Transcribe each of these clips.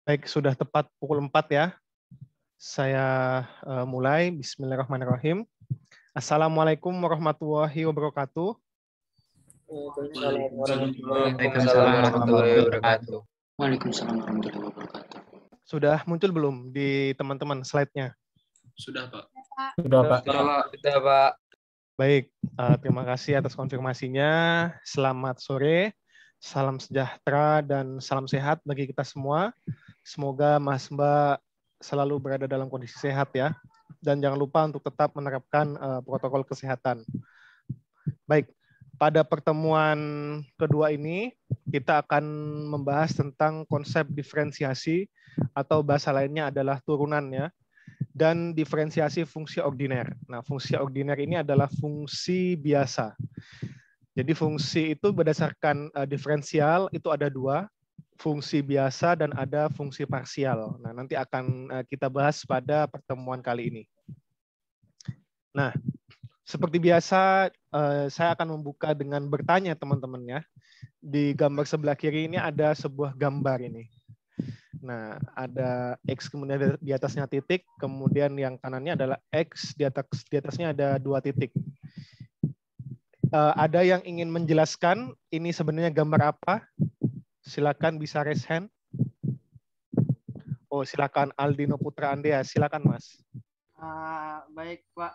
Baik, sudah tepat pukul 4 ya. Saya mulai. Bismillahirrahmanirrahim. Assalamualaikum warahmatullahi wabarakatuh. Waalaikumsalam warahmatullahi wabarakatuh. Waalaikumsalam warahmatullahi wabarakatuh. Sudah muncul belum di teman-teman slide-nya? Sudah, Pak. Sudah, Pak. Sudah, Pak. Baik, terima kasih atas konfirmasinya. Selamat sore, salam sejahtera dan salam sehat bagi kita semua. Semoga Mas Mbak selalu berada dalam kondisi sehat ya. Dan jangan lupa untuk tetap menerapkan protokol kesehatan. Baik, pada pertemuan kedua ini kita akan membahas tentang konsep diferensiasi atau bahasa lainnya adalah turunan ya. Dan diferensiasi fungsi ordiner. Nah, fungsi ordiner ini adalah fungsi biasa. Jadi fungsi itu berdasarkan diferensial itu ada dua, fungsi biasa dan ada fungsi parsial. Nah, nanti akan kita bahas pada pertemuan kali ini. Nah, seperti biasa saya akan membuka dengan bertanya teman-teman ya. Di gambar sebelah kiri ini ada sebuah gambar ini. Nah, ada X kemudian di atasnya titik, kemudian yang kanannya adalah X, di atasnya ada 2 titik. Ada yang ingin menjelaskan ini sebenarnya gambar apa? Silakan bisa raise hand. Oh, silakan Aldino Putra Andea, silakan Mas. Baik Pak.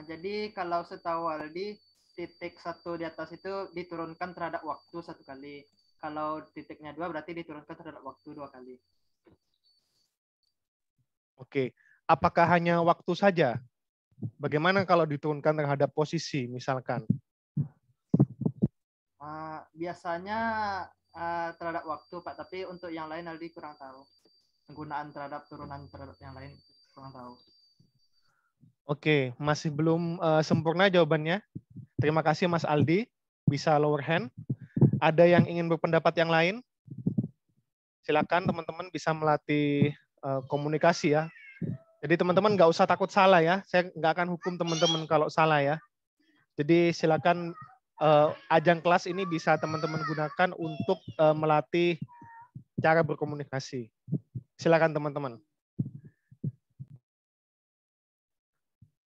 Jadi kalau setahu Aldi, titik 1 di atas itu diturunkan terhadap waktu 1 kali. Kalau titiknya 2 berarti diturunkan terhadap waktu 2 kali. Oke, apakah hanya waktu saja? Bagaimana kalau diturunkan terhadap posisi misalkan? Biasanya terhadap waktu Pak, tapi untuk yang lain Aldi kurang tahu. Penggunaan terhadap turunan terhadap yang lain kurang tahu. Oke, masih belum sempurna jawabannya. Terima kasih Mas Aldi. Bisa lower hand. Ada yang ingin berpendapat yang lain? Silakan teman-teman bisa melatih komunikasi ya. Jadi teman-teman nggak usah takut salah ya. Saya nggak akan hukum teman-teman kalau salah ya. Jadi silakan ajang kelas ini bisa teman-teman gunakan untuk melatih cara berkomunikasi. Silakan teman-teman.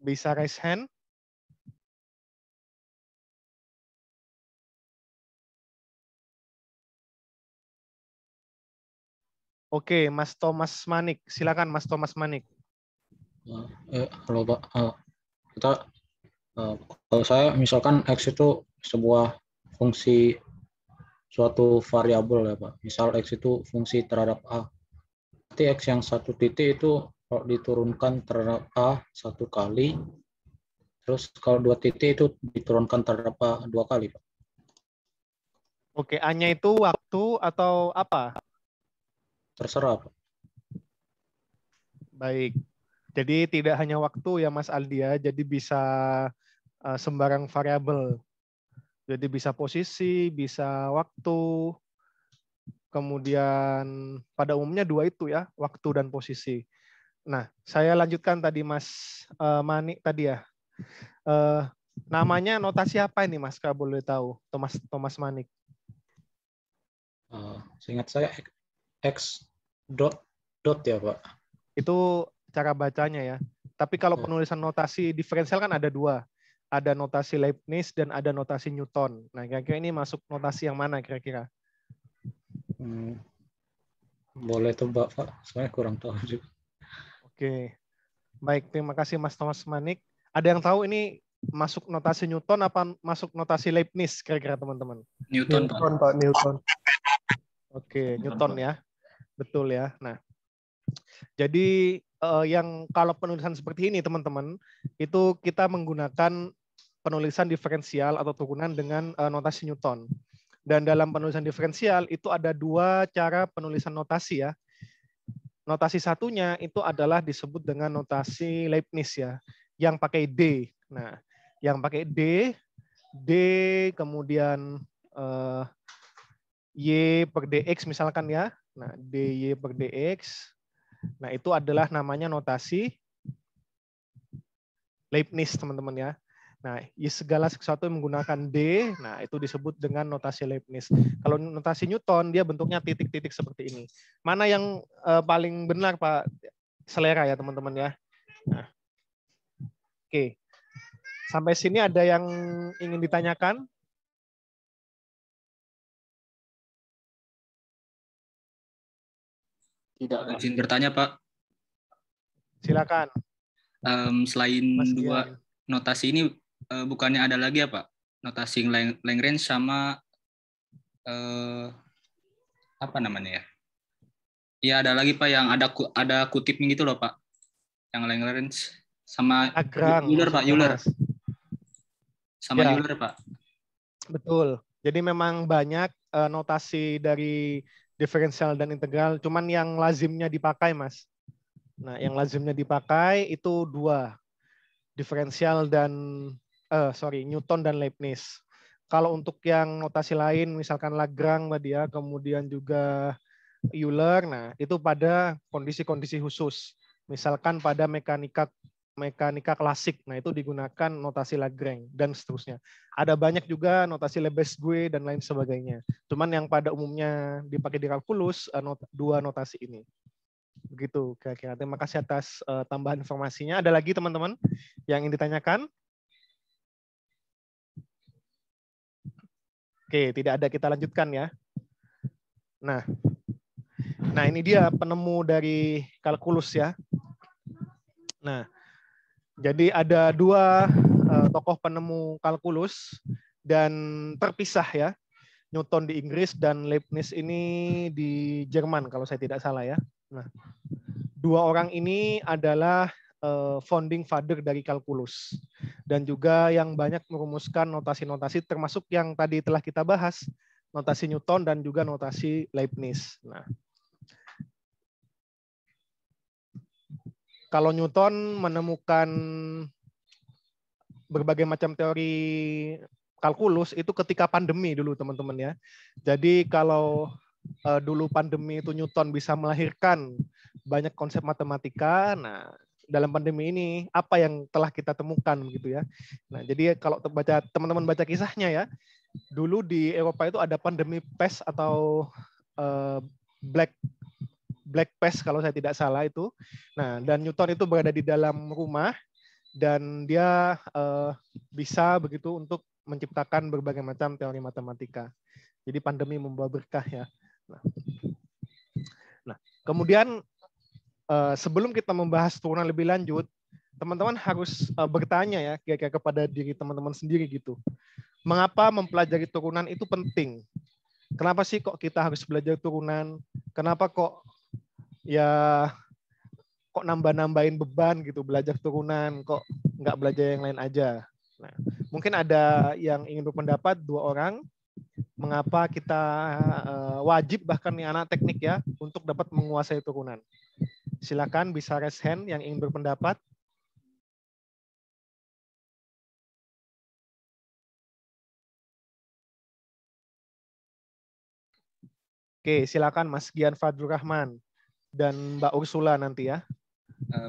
Bisa raise hand. Oke, Mas Thomas Manik. Silakan Mas Thomas Manik. Halo Pak. Kalau saya misalkan X itu sebuah fungsi suatu variabel ya Pak. Misal X itu fungsi terhadap A. Berarti X yang 1 titik itu kalau diturunkan terhadap A 1 kali, terus kalau 2 titik itu diturunkan terhadap A 2 kali Pak. Oke, A-nya itu waktu atau apa? Terserah Pak. Baik. Jadi tidak hanya waktu ya Mas Aldi ya, jadi bisa sembarang variabel. Jadi bisa posisi, bisa waktu, kemudian pada umumnya 2 itu ya, waktu dan posisi. Nah, saya lanjutkan tadi Mas Manik tadi ya. Namanya notasi apa ini Mas, kalau boleh tahu, Thomas Manik? Seingat saya X dot ya Pak. Itu cara bacanya ya. Tapi kalau penulisan notasi diferensial kan ada 2. Ada notasi Leibniz dan ada notasi Newton. Nah, kira-kira ini masuk notasi yang mana kira-kira? Boleh tebak Pak, saya kurang tahu juga. Oke. Baik, terima kasih Mas Thomas Manik. Ada yang tahu ini masuk notasi Newton apa masuk notasi Leibniz kira-kira teman-teman? Newton, Pak. Newton. Oke, Newton ya. Betul ya. Nah, jadi yang kalau penulisan seperti ini teman-teman, itu kita menggunakan penulisan diferensial atau turunan dengan notasi Newton. Dan dalam penulisan diferensial itu ada 2 cara penulisan notasi ya. Notasi satunya itu adalah disebut dengan notasi Leibniz ya, yang pakai D. Nah, yang pakai D kemudian Y per DX misalkan ya. Nah, DY per DX. Nah, itu adalah namanya notasi Leibniz, teman-teman ya. Nah, segala sesuatu yang menggunakan D, nah itu disebut dengan notasi Leibniz. Kalau notasi Newton, dia bentuknya titik-titik seperti ini. Mana yang paling benar, Pak? Selera ya, teman-teman ya. Nah, oke. Sampai sini ada yang ingin ditanyakan? Tidak, Pak. Izin bertanya, Pak. Silakan. Selain Mas dua Gian. notasi ini, bukannya ada lagi ya, Pak? Notasi Lagrange sama apa namanya ya? Iya, ada lagi, Pak, yang ada kutipnya gitu loh, Pak. Yang Lagrange sama Euler, Pak, Euler. Sama ya, Euler, Pak. Betul. Jadi memang banyak notasi dari diferensial dan integral, cuman yang lazimnya dipakai, Mas. Nah, yang lazimnya dipakai itu dua, diferensial dan Newton dan Leibniz. Kalau untuk yang notasi lain, misalkan Lagrange tadi ya, kemudian juga Euler, nah itu pada kondisi-kondisi khusus. Misalkan pada mekanika klasik, nah itu digunakan notasi Lagrange dan seterusnya. Ada banyak juga notasi Lebesgue dan lain sebagainya. Cuman yang pada umumnya dipakai di kalkulus dua notasi ini. Begitu kira-kira. Terima kasih atas tambahan informasinya. Ada lagi teman-teman yang ingin ditanyakan? Oke, tidak ada, kita lanjutkan ya. Nah ini dia penemu dari kalkulus ya. Nah, jadi ada dua tokoh penemu kalkulus dan terpisah ya. Newton di Inggris dan Leibniz ini di Jerman kalau saya tidak salah ya. Nah, dua orang ini adalah founding father dari kalkulus dan juga yang banyak merumuskan notasi-notasi termasuk yang tadi telah kita bahas, notasi Newton dan juga notasi Leibniz. Nah, kalau Newton menemukan berbagai macam teori kalkulus itu ketika pandemi dulu teman-teman ya. Jadi kalau dulu pandemi itu Newton bisa melahirkan banyak konsep matematika, nah dalam pandemi ini apa yang telah kita temukan begitu ya. Nah, jadi kalau teman-teman baca kisahnya ya, dulu di Eropa itu ada pandemi pest atau Black Pest kalau saya tidak salah itu. Nah, dan Newton itu berada di dalam rumah dan dia bisa begitu untuk menciptakan berbagai macam teori matematika. Jadi pandemi membawa berkah ya. Nah, kemudian sebelum kita membahas turunan lebih lanjut, teman-teman harus bertanya ya kira-kira kepada diri teman-teman sendiri gitu. Mengapa mempelajari turunan itu penting? Kenapa sih kok kita harus belajar turunan? Kenapa kok nambah-nambahin beban gitu belajar turunan, kok nggak belajar yang lain aja? Nah, mungkin ada yang ingin berpendapat, dua orang, mengapa kita wajib bahkan nih anak teknik ya untuk dapat menguasai turunan. Silakan bisa raise hand yang ingin berpendapat. Oke, silakan Mas Gian Fadlur Rahman dan Mbak Ursula nanti ya.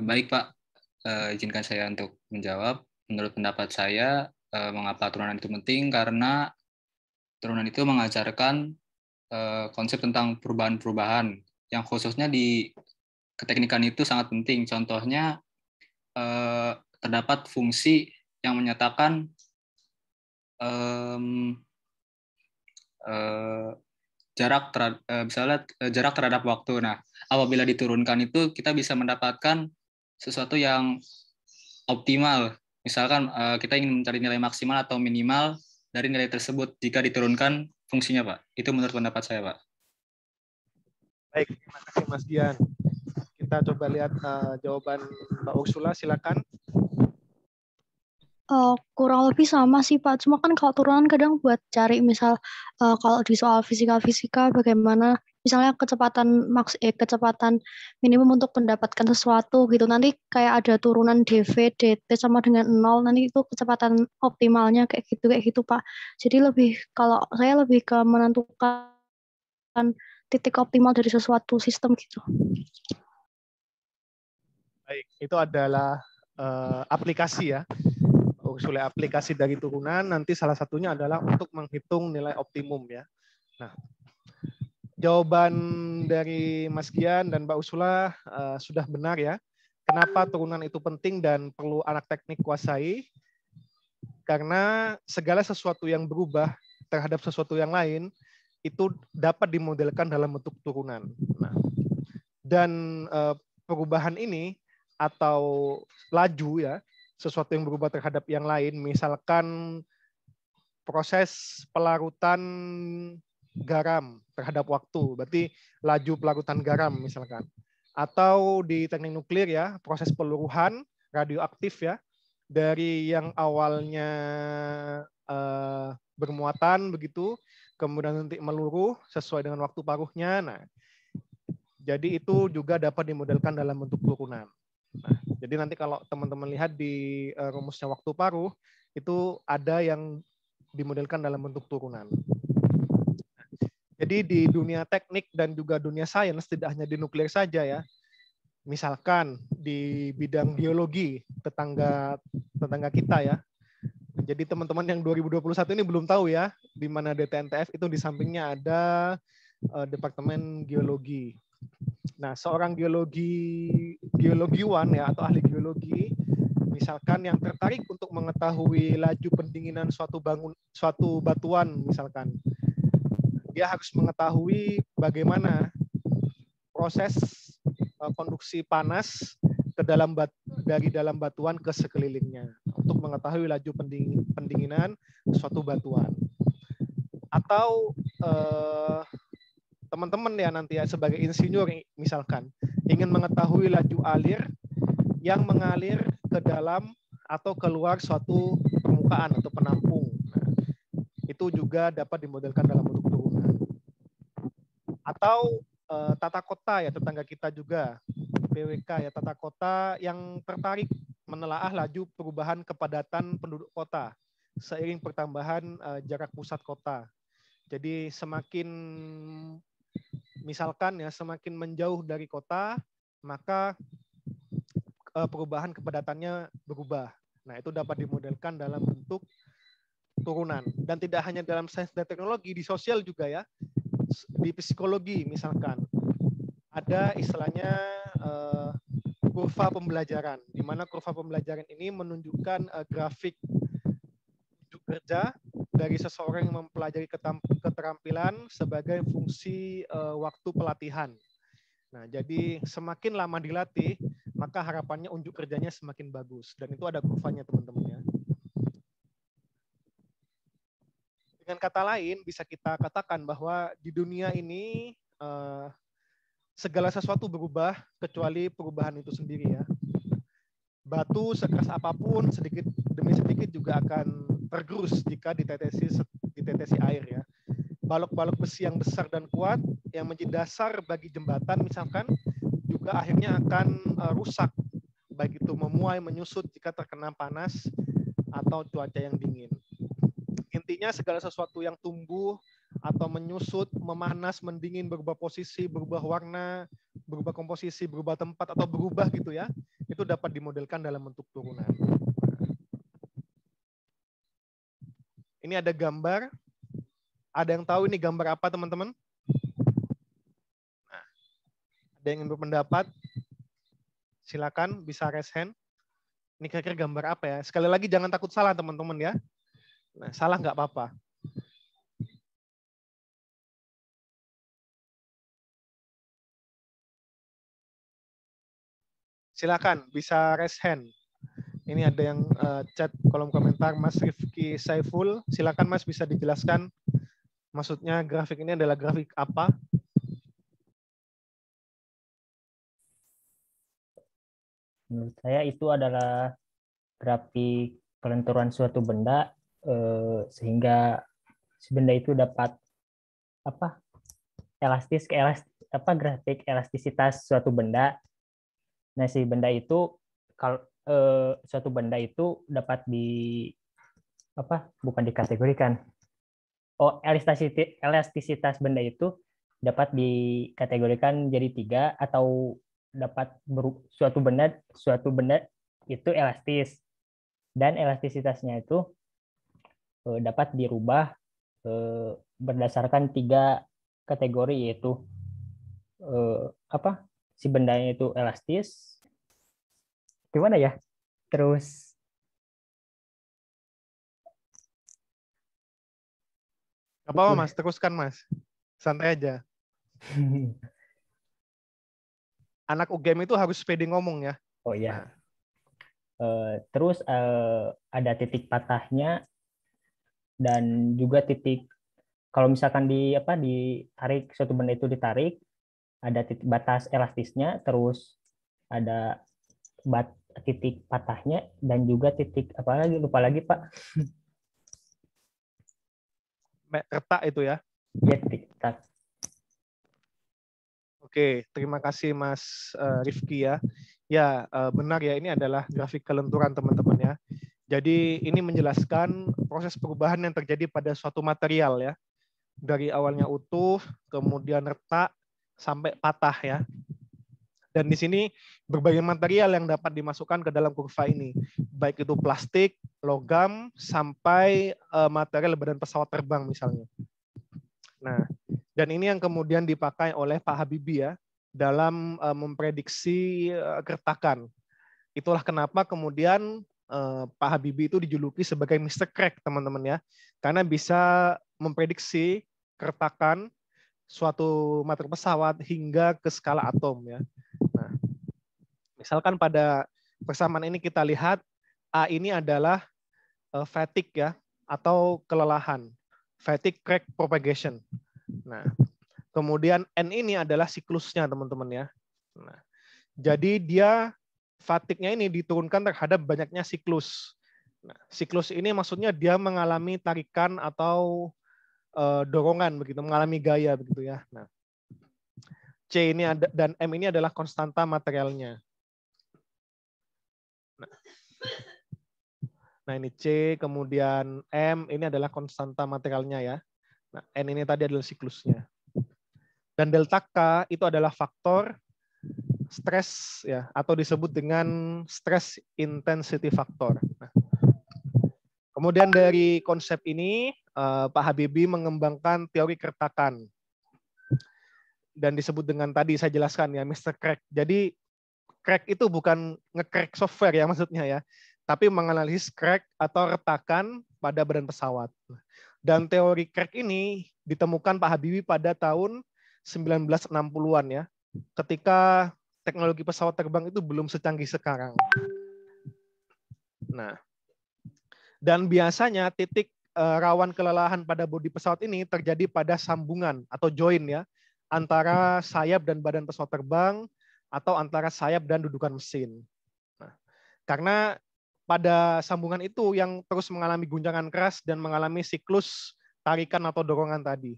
Baik Pak, izinkan saya untuk menjawab. Menurut pendapat saya, mengapa turunan itu penting? Karena turunan itu mengajarkan konsep tentang perubahan-perubahan yang khususnya di keteknikan itu sangat penting. Contohnya terdapat fungsi yang menyatakan jarak terhadap waktu. Nah, apabila diturunkan itu kita bisa mendapatkan sesuatu yang optimal. Misalkan kita ingin mencari nilai maksimal atau minimal dari nilai tersebut jika diturunkan fungsinya, Pak. Itu menurut pendapat saya, Pak. Baik, terima kasih Mas Gian. Kita coba lihat jawaban Mbak Ursula, silakan. Kurang lebih sama sih Pak, cuma kan kalau turunan kadang buat cari misal kalau di soal fisika bagaimana misalnya kecepatan minimum untuk mendapatkan sesuatu gitu, nanti kayak ada turunan dv dt sama dengan 0, nanti itu kecepatan optimalnya kayak gitu Pak. Jadi kalau saya lebih ke menentukan titik optimal dari sesuatu sistem gitu. Baik, itu adalah aplikasi ya usulnya aplikasi dari turunan, nanti salah satunya adalah untuk menghitung nilai optimum ya. Nah, jawaban dari Mas Gian dan Mbak Ursula sudah benar ya. Kenapa turunan itu penting dan perlu anak teknik kuasai? Karena segala sesuatu yang berubah terhadap sesuatu yang lain itu dapat dimodelkan dalam bentuk turunan. Nah, dan perubahan ini atau laju ya, sesuatu yang berubah terhadap yang lain, misalkan proses pelarutan garam terhadap waktu, berarti laju pelarutan garam misalkan. Atau di teknik nuklir ya, proses peluruhan radioaktif ya, dari yang awalnya bermuatan begitu, kemudian nanti meluruh sesuai dengan waktu paruhnya. Nah, jadi itu juga dapat dimodelkan dalam bentuk turunan. Nah, jadi nanti kalau teman-teman lihat di rumusnya waktu paruh, itu ada yang dimodelkan dalam bentuk turunan. Jadi di dunia teknik dan juga dunia sains, tidak hanya di nuklir saja ya. Misalkan di bidang geologi, tetangga kita ya. Jadi teman-teman yang 2021 ini belum tahu ya, di mana DTNTF itu di sampingnya ada Departemen Geologi. Nah, seorang geologiwan ya atau ahli geologi, misalkan yang tertarik untuk mengetahui laju pendinginan suatu batuan misalkan, dia harus mengetahui bagaimana proses konduksi panas ke dari dalam batuan ke sekelilingnya untuk mengetahui laju pendinginan suatu batuan. Atau teman-teman ya nanti ya sebagai insinyur misalkan ingin mengetahui laju alir yang mengalir ke dalam atau keluar suatu permukaan atau penampung. Nah, itu juga dapat dimodelkan dalam bentuk turunan. Atau tata kota ya, tetangga kita juga, PWK ya, tata kota yang tertarik menelaah laju perubahan kepadatan penduduk kota seiring pertambahan jarak pusat kota. Jadi semakin misalkan ya semakin menjauh dari kota, maka perubahan kepadatannya berubah. Nah, itu dapat dimodelkan dalam bentuk turunan. Dan tidak hanya dalam sains dan teknologi, di sosial juga ya. Di psikologi misalkan ada istilahnya kurva pembelajaran, di mana kurva pembelajaran ini menunjukkan grafik kerja dari seseorang yang mempelajari keterampilan sebagai fungsi waktu pelatihan. Nah, jadi semakin lama dilatih, maka harapannya unjuk kerjanya semakin bagus, dan itu ada kurvanya teman-teman ya. Dengan kata lain, bisa kita katakan bahwa di dunia ini segala sesuatu berubah kecuali perubahan itu sendiri ya. Batu sekeras apapun sedikit demi sedikit juga akan tergerus jika ditetesi air ya. Balok-balok besi yang besar dan kuat yang menjadi dasar bagi jembatan misalkan juga akhirnya akan rusak, baik itu memuai, menyusut jika terkena panas atau cuaca yang dingin. Intinya segala sesuatu yang tumbuh atau menyusut, memanas, mendingin, berubah posisi, berubah warna, berubah komposisi, berubah tempat, atau berubah gitu ya, itu dapat dimodelkan dalam bentuk turunan. Ini ada gambar. Ada yang tahu ini gambar apa teman-teman? Nah, ada yang ingin berpendapat? Silakan, bisa raise hand. Ini kira-kira gambar apa ya? Sekali lagi jangan takut salah teman-teman ya. Nah, salah nggak apa-apa. Silakan, bisa raise hand. Ini ada yang chat kolom komentar, Mas Rifki Saiful. Silakan Mas, bisa dijelaskan maksudnya grafik ini adalah grafik apa? Menurut saya itu adalah grafik kelenturan suatu benda sehingga si benda itu dapat grafik elastisitas suatu benda. Nah, si benda itu kalau suatu benda itu dapat bukan dikategorikan. Elastisitas benda itu dapat dikategorikan jadi 3 atau dapat suatu benda itu elastis. dan elastisitasnya itu dapat dirubah berdasarkan 3 kategori, yaitu si bendanya itu elastis, gimana ya, terus apa Mas, teruskan Mas, santai aja. Anak UGM itu harus pede ngomong ya. oh ya. Terus ada titik patahnya dan juga titik, kalau misalkan ditarik, suatu benda itu ditarik, ada titik batas elastisnya, terus ada titik patahnya, dan juga titik apa lagi, lupa lagi Pak. Retak itu ya. Ya, titik retak. Oke, terima kasih Mas Rifki ya. Ya, benar ya, ini adalah grafik kelenturan teman-teman ya. Jadi ini menjelaskan proses perubahan yang terjadi pada suatu material ya. Dari awalnya utuh, kemudian retak, sampai patah ya. Dan di sini berbagai material yang dapat dimasukkan ke dalam kurva ini. Baik itu plastik, logam, sampai material badan pesawat terbang misalnya. Nah, dan ini yang kemudian dipakai oleh Pak Habibie ya dalam memprediksi keretakan. Itulah kenapa kemudian Pak Habibie itu dijuluki sebagai Mr. Crack, teman-teman ya. Karena bisa memprediksi keretakan suatu material pesawat hingga ke skala atom ya. Nah, misalkan pada persamaan ini kita lihat A ini adalah fatigue ya, atau kelelahan. Fatigue crack propagation. Nah, kemudian N ini adalah siklusnya teman-teman ya. Nah, jadi dia fatigue-nya ini diturunkan terhadap banyaknya siklus. Nah, siklus ini maksudnya dia mengalami tarikan atau dorongan begitu, mengalami gaya begitu ya. Nah, C ini ada, dan M ini adalah konstanta materialnya. Nah ini C, kemudian M ini adalah konstanta materialnya ya. Nah, N ini tadi adalah siklusnya. Dan delta K itu adalah faktor stres ya, atau disebut dengan stress intensity factor. Nah, kemudian dari konsep ini Pak Habibie mengembangkan teori keretakan. Dan disebut dengan tadi saya jelaskan ya, Mr. Crack. Jadi crack itu bukan nge-crack software ya maksudnya ya, tapi menganalisis crack atau retakan pada badan pesawat. Dan teori crack ini ditemukan Pak Habibie pada tahun 1960-an ya, ketika teknologi pesawat terbang itu belum secanggih sekarang. Nah, dan biasanya titik rawan kelelahan pada bodi pesawat ini terjadi pada sambungan atau join ya, antara sayap dan badan pesawat terbang, atau antara sayap dan dudukan mesin. Nah, karena pada sambungan itu yang terus mengalami guncangan keras dan mengalami siklus tarikan atau dorongan tadi.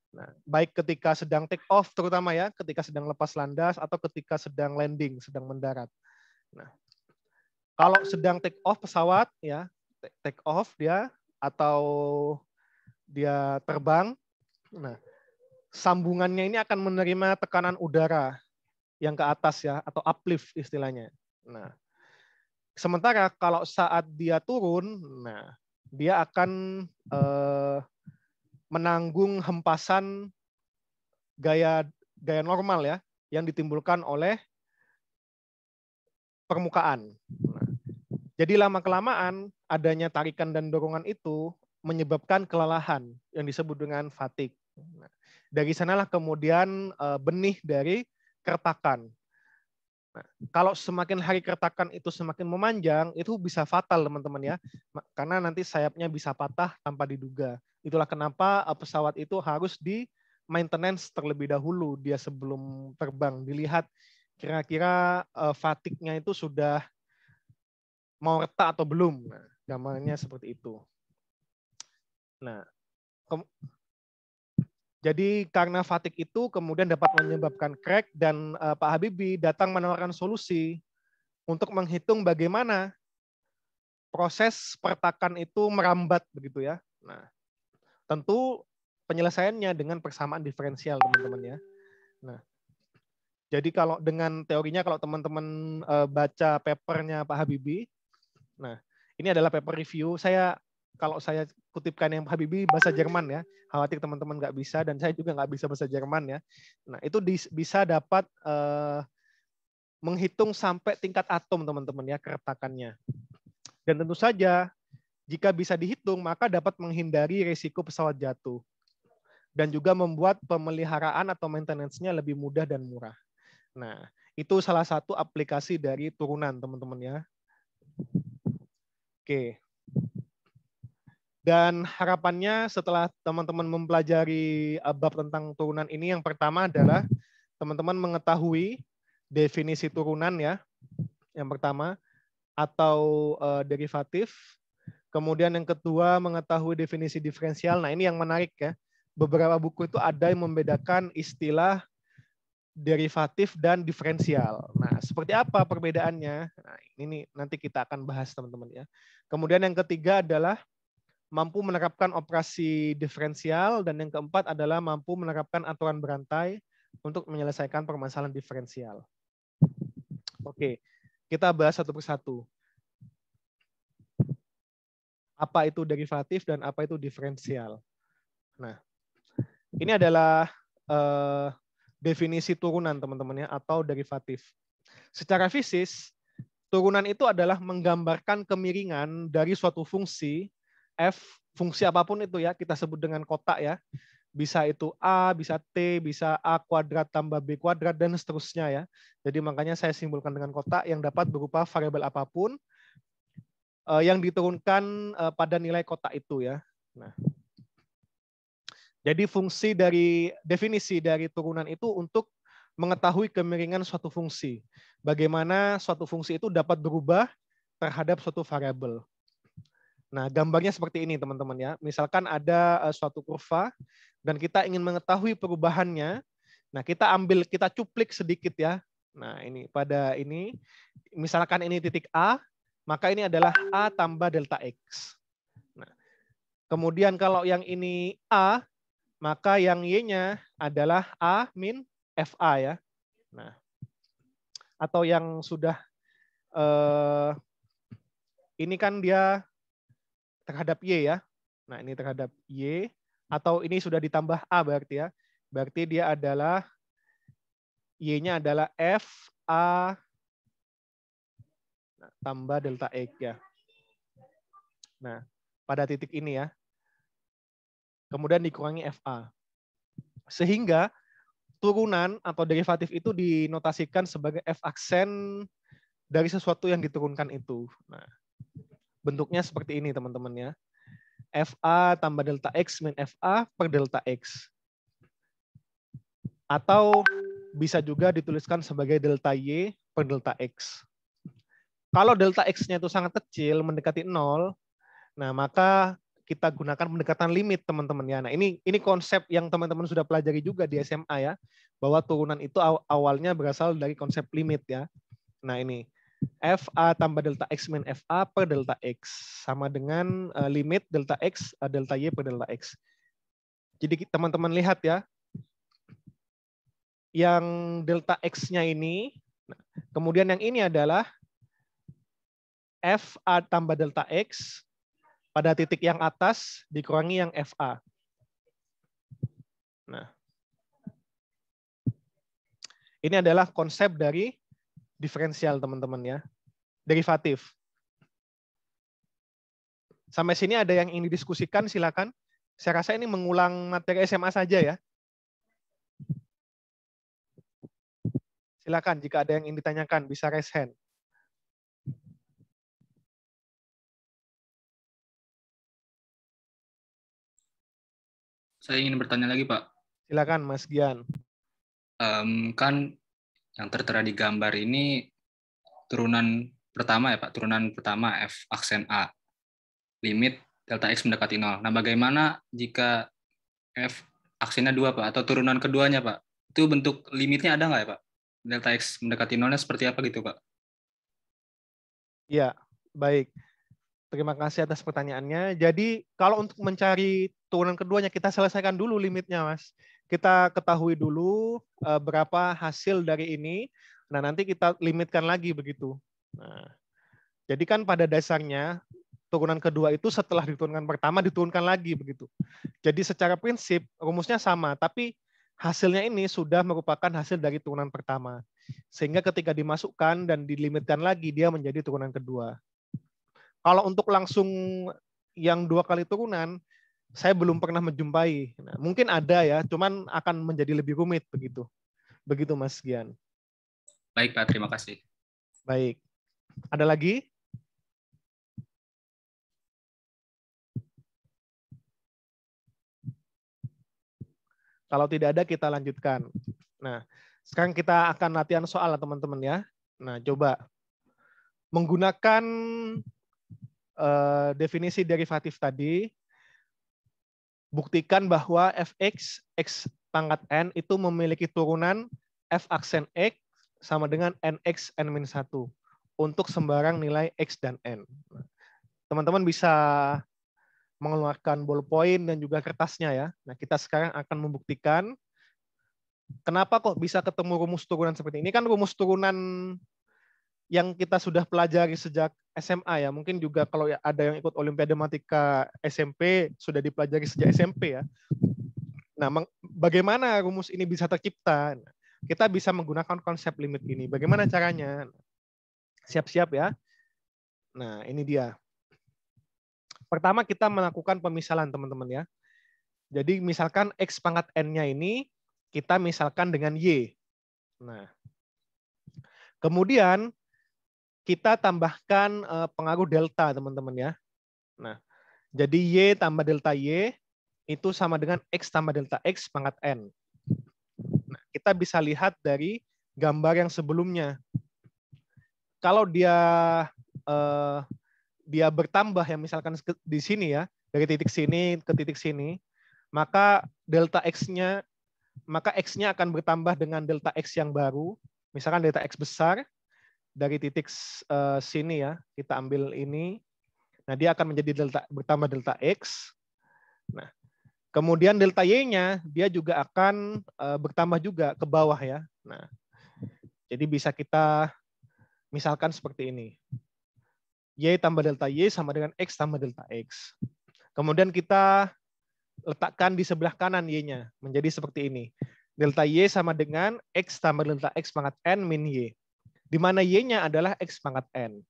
Nah, baik ketika sedang take off terutama ya, ketika sedang lepas landas atau ketika sedang landing, sedang mendarat. Nah, kalau sedang take off pesawat ya, take off dia atau dia terbang, nah sambungannya ini akan menerima tekanan udara yang ke atas ya, atau uplift istilahnya. Nah, sementara kalau saat dia turun, nah dia akan menanggung hempasan gaya normal ya, yang ditimbulkan oleh permukaan. Nah, jadi lama-kelamaan adanya tarikan dan dorongan itu menyebabkan kelelahan yang disebut dengan fatigue. Nah, dari sanalah kemudian benih dari keretakan. Nah, kalau semakin hari keretakan itu semakin memanjang, itu bisa fatal teman-teman ya, karena nanti sayapnya bisa patah tanpa diduga. Itulah kenapa pesawat itu harus di maintenance terlebih dahulu dia sebelum terbang. Dilihat kira-kira fatigue-nya itu sudah mau retak atau belum. Nah, gambarnya seperti itu. Nah, jadi karena fatigue itu kemudian dapat menyebabkan crack, dan Pak Habibie datang menawarkan solusi untuk menghitung bagaimana proses pertakan itu merambat begitu ya. Nah, tentu penyelesaiannya dengan persamaan diferensial teman-teman ya. Nah, jadi kalau dengan teorinya, kalau teman-teman baca papernya Pak Habibie, Nah, ini adalah paper review. Kalau saya kutipkan yang Habibie bahasa Jerman ya, khawatir teman-teman nggak bisa, dan saya juga nggak bisa bahasa Jerman ya. Nah, itu bisa dapat menghitung sampai tingkat atom teman-teman ya, keretakannya. Dan tentu saja jika bisa dihitung maka dapat menghindari risiko pesawat jatuh dan juga membuat pemeliharaan atau maintenance-nya lebih mudah dan murah. Nah, itu salah satu aplikasi dari turunan teman-teman ya. Oke. Dan harapannya setelah teman-teman mempelajari bab tentang turunan ini, yang pertama adalah teman-teman mengetahui definisi turunan ya, yang pertama, atau derivatif. Kemudian yang kedua mengetahui definisi diferensial. Nah, ini yang menarik ya. Beberapa buku itu ada yang membedakan istilah derivatif dan diferensial. Nah, seperti apa perbedaannya? Nah, ini nanti kita akan bahas teman-teman ya. Kemudian yang ketiga adalah mampu menerapkan operasi diferensial, dan yang keempat adalah mampu menerapkan aturan berantai untuk menyelesaikan permasalahan diferensial. Oke, kita bahas satu persatu. Apa itu derivatif dan apa itu diferensial? Nah, ini adalah definisi turunan teman-teman ya, atau derivatif. Secara fisis, turunan itu adalah menggambarkan kemiringan dari suatu fungsi f, fungsi apapun itu ya, kita sebut dengan kotak ya. Bisa itu A, bisa T, bisa A kuadrat tambah B kuadrat, dan seterusnya ya. Jadi makanya saya simbolkan dengan kotak yang dapat berupa variabel apapun yang diturunkan pada nilai kotak itu ya. Nah, jadi fungsi dari definisi dari turunan itu untuk mengetahui kemiringan suatu fungsi. Bagaimana suatu fungsi itu dapat berubah terhadap suatu variabel. Nah, gambarnya seperti ini teman-teman ya. Misalkan ada suatu kurva dan kita ingin mengetahui perubahannya. Nah, kita cuplik sedikit ya. Nah, ini pada ini misalkan ini titik A, maka ini adalah A tambah delta X. Nah, kemudian kalau yang ini A, maka yang Y-nya adalah A min FA ya. Nah, atau yang sudah ini kan dia terhadap Y ya. Nah, ini terhadap Y, atau ini sudah ditambah A berarti ya. Berarti dia adalah Y-nya adalah FA tambah delta X ya. Nah, pada titik ini ya. Kemudian dikurangi FA. Sehingga turunan atau derivatif itu dinotasikan sebagai F aksen dari sesuatu yang diturunkan itu. Nah, bentuknya seperti ini teman-teman ya. FA tambah delta X min FA per delta X. Atau bisa juga dituliskan sebagai delta Y per delta X. Kalau delta X-nya itu sangat kecil, mendekati 0, nah maka kita gunakan pendekatan limit teman-teman ya. Nah, ini konsep yang teman-teman sudah pelajari juga di SMA ya, bahwa turunan itu awalnya berasal dari konsep limit ya. Nah, ini FA tambah delta X min FA per delta X sama dengan limit delta X delta Y per delta X. Jadi teman-teman lihat ya, yang delta X-nya ini, kemudian yang ini adalah FA tambah delta X pada titik yang atas dikurangi yang FA. Nah, ini adalah konsep dari diferensial teman-teman ya, derivatif. Sampai sini ada yang ingin didiskusikan, silakan. Saya rasa ini mengulang materi SMA saja ya. Silakan jika ada yang ingin ditanyakan bisa raise hand. Saya ingin bertanya lagi, Pak. Silakan, Mas Gian. Kan yang tertera di gambar ini turunan pertama ya, Pak. Turunan pertama F aksen A. Limit delta X mendekati 0. Nah, bagaimana jika F aksennya 2, Pak? Atau turunan keduanya, Pak? Itu bentuk limitnya ada nggak ya, Pak? Delta X mendekati 0-nya seperti apa gitu, Pak? Ya, baik. Terima kasih atas pertanyaannya. Jadi kalau untuk mencari turunan keduanya, kita selesaikan dulu limitnya, Mas. Kita ketahui dulu berapa hasil dari ini. Nah, nanti kita limitkan lagi begitu. Nah, Jadi kan pada dasarnya turunan kedua itu setelah diturunkan pertama diturunkan lagi begitu. Jadi secara prinsip rumusnya sama, tapi hasilnya ini sudah merupakan hasil dari turunan pertama. Sehingga ketika dimasukkan dan dilimitkan lagi dia menjadi turunan kedua. Kalau untuk langsung yang 2 kali turunan, saya belum pernah menjumpai. Nah, mungkin ada ya, cuman akan menjadi lebih rumit begitu. Begitu Mas Gian. Baik Pak, terima kasih. Baik. Ada lagi? Kalau tidak ada kita lanjutkan. Nah, sekarang kita akan latihan soal teman-teman ya. Nah, coba menggunakan definisi derivatif tadi, buktikan bahwa fx, x pangkat n itu memiliki turunan f aksen x sama dengan nx n-1 untuk sembarang nilai x dan n. Teman-teman bisa mengeluarkan ballpoint dan juga kertasnya ya. Nah, kita sekarang akan membuktikan kenapa kok bisa ketemu rumus turunan seperti ini. Kan rumus turunan yang kita sudah pelajari sejak SMA ya. Mungkin juga kalau ada yang ikut Olimpiade Matematika SMP sudah dipelajari sejak SMP ya. Nah, bagaimana rumus ini bisa tercipta? Kita bisa menggunakan konsep limit ini. Bagaimana caranya? Siap-siap ya. Nah, ini dia. Pertama kita melakukan pemisalan teman-teman ya. Jadi misalkan x pangkat n-nya ini kita misalkan dengan y. Nah, kemudian kita tambahkan pengaruh delta teman-teman ya. Nah, jadi y tambah delta y itu sama dengan x tambah delta x pangkat n. Nah, kita bisa lihat dari gambar yang sebelumnya. Kalau dia bertambah ya misalkan di sini ya, dari titik sini ke titik sini, maka delta x-nya akan bertambah dengan delta x yang baru, misalkan delta x besar dari titik sini ya, kita ambil ini. Nah, dia akan menjadi bertambah delta x. Nah, kemudian delta y-nya dia juga akan bertambah juga ke bawah ya. Nah, jadi bisa kita misalkan seperti ini. Y tambah delta Y sama dengan X tambah delta X. Kemudian kita letakkan di sebelah kanan Y-nya. Menjadi seperti ini. Delta Y sama dengan X tambah delta X pangkat N min Y. Di mana Y-nya adalah X pangkat N.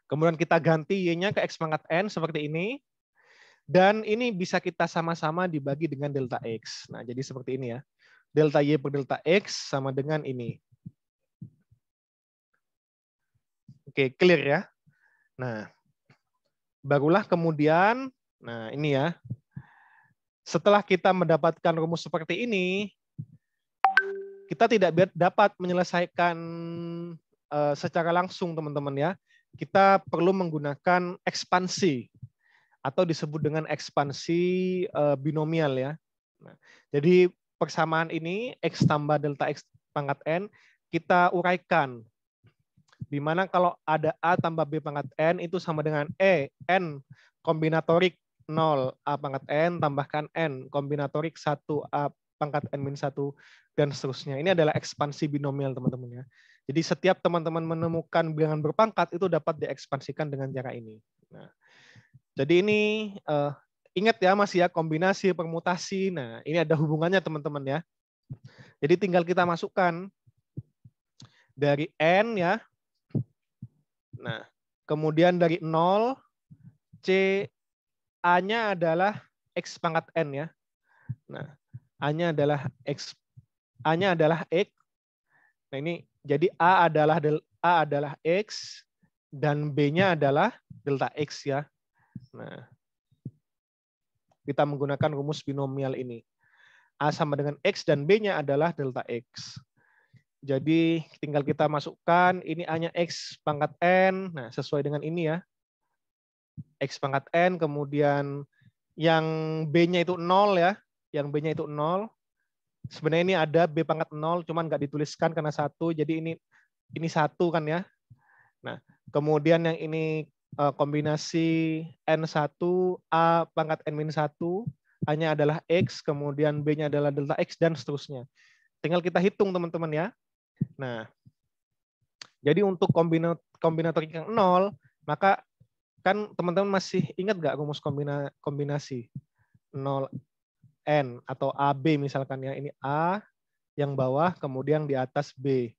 Kemudian kita ganti Y-nya ke X pangkat N seperti ini. Dan ini bisa kita sama-sama dibagi dengan delta X. Nah, jadi seperti ini ya. Delta Y per delta X sama dengan ini. Oke, clear ya. Nah, barulah kemudian, nah ini ya, setelah kita mendapatkan rumus seperti ini, kita tidak dapat menyelesaikan secara langsung teman-teman ya. Kita perlu menggunakan ekspansi atau disebut dengan ekspansi binomial ya. Nah, jadi persamaan ini X tambah delta X pangkat N kita uraikan. Di mana kalau ada A tambah B pangkat N itu sama dengan N kombinatorik 0 A pangkat N tambahkan N kombinatorik 1 A pangkat N-1 dan seterusnya. Ini adalah ekspansi binomial teman-teman ya. Jadi setiap teman-teman menemukan bilangan berpangkat itu dapat diekspansikan dengan cara ini. Nah, jadi ini ingat ya masih ya kombinasi, permutasi. Nah, ini ada hubungannya teman-teman ya. Jadi tinggal kita masukkan dari N ya. Nah, kemudian dari 0, C, A-nya adalah X pangkat N ya. Nah, A-nya adalah X. A-nya adalah X. Nah, ini jadi A adalah X dan B-nya adalah delta X ya. Nah, kita menggunakan rumus binomial ini. A sama dengan X dan B-nya adalah delta X. Jadi tinggal kita masukkan, ini A-nya X pangkat N, nah sesuai dengan ini ya. X pangkat N, kemudian yang B-nya itu 0 ya. Yang B-nya itu 0. Sebenarnya ini ada B pangkat 0, cuman nggak dituliskan karena 1, jadi ini 1 kan ya. Nah, kemudian yang ini kombinasi N1, A pangkat N-1, A-nya adalah X, kemudian B-nya adalah delta X, dan seterusnya. Tinggal kita hitung teman-teman ya. Nah, Jadi untuk kombinatorik yang 0, maka kan teman-teman masih ingat nggak rumus kombinasi 0n atau AB misalkan ya, ini A yang bawah kemudian di atas B.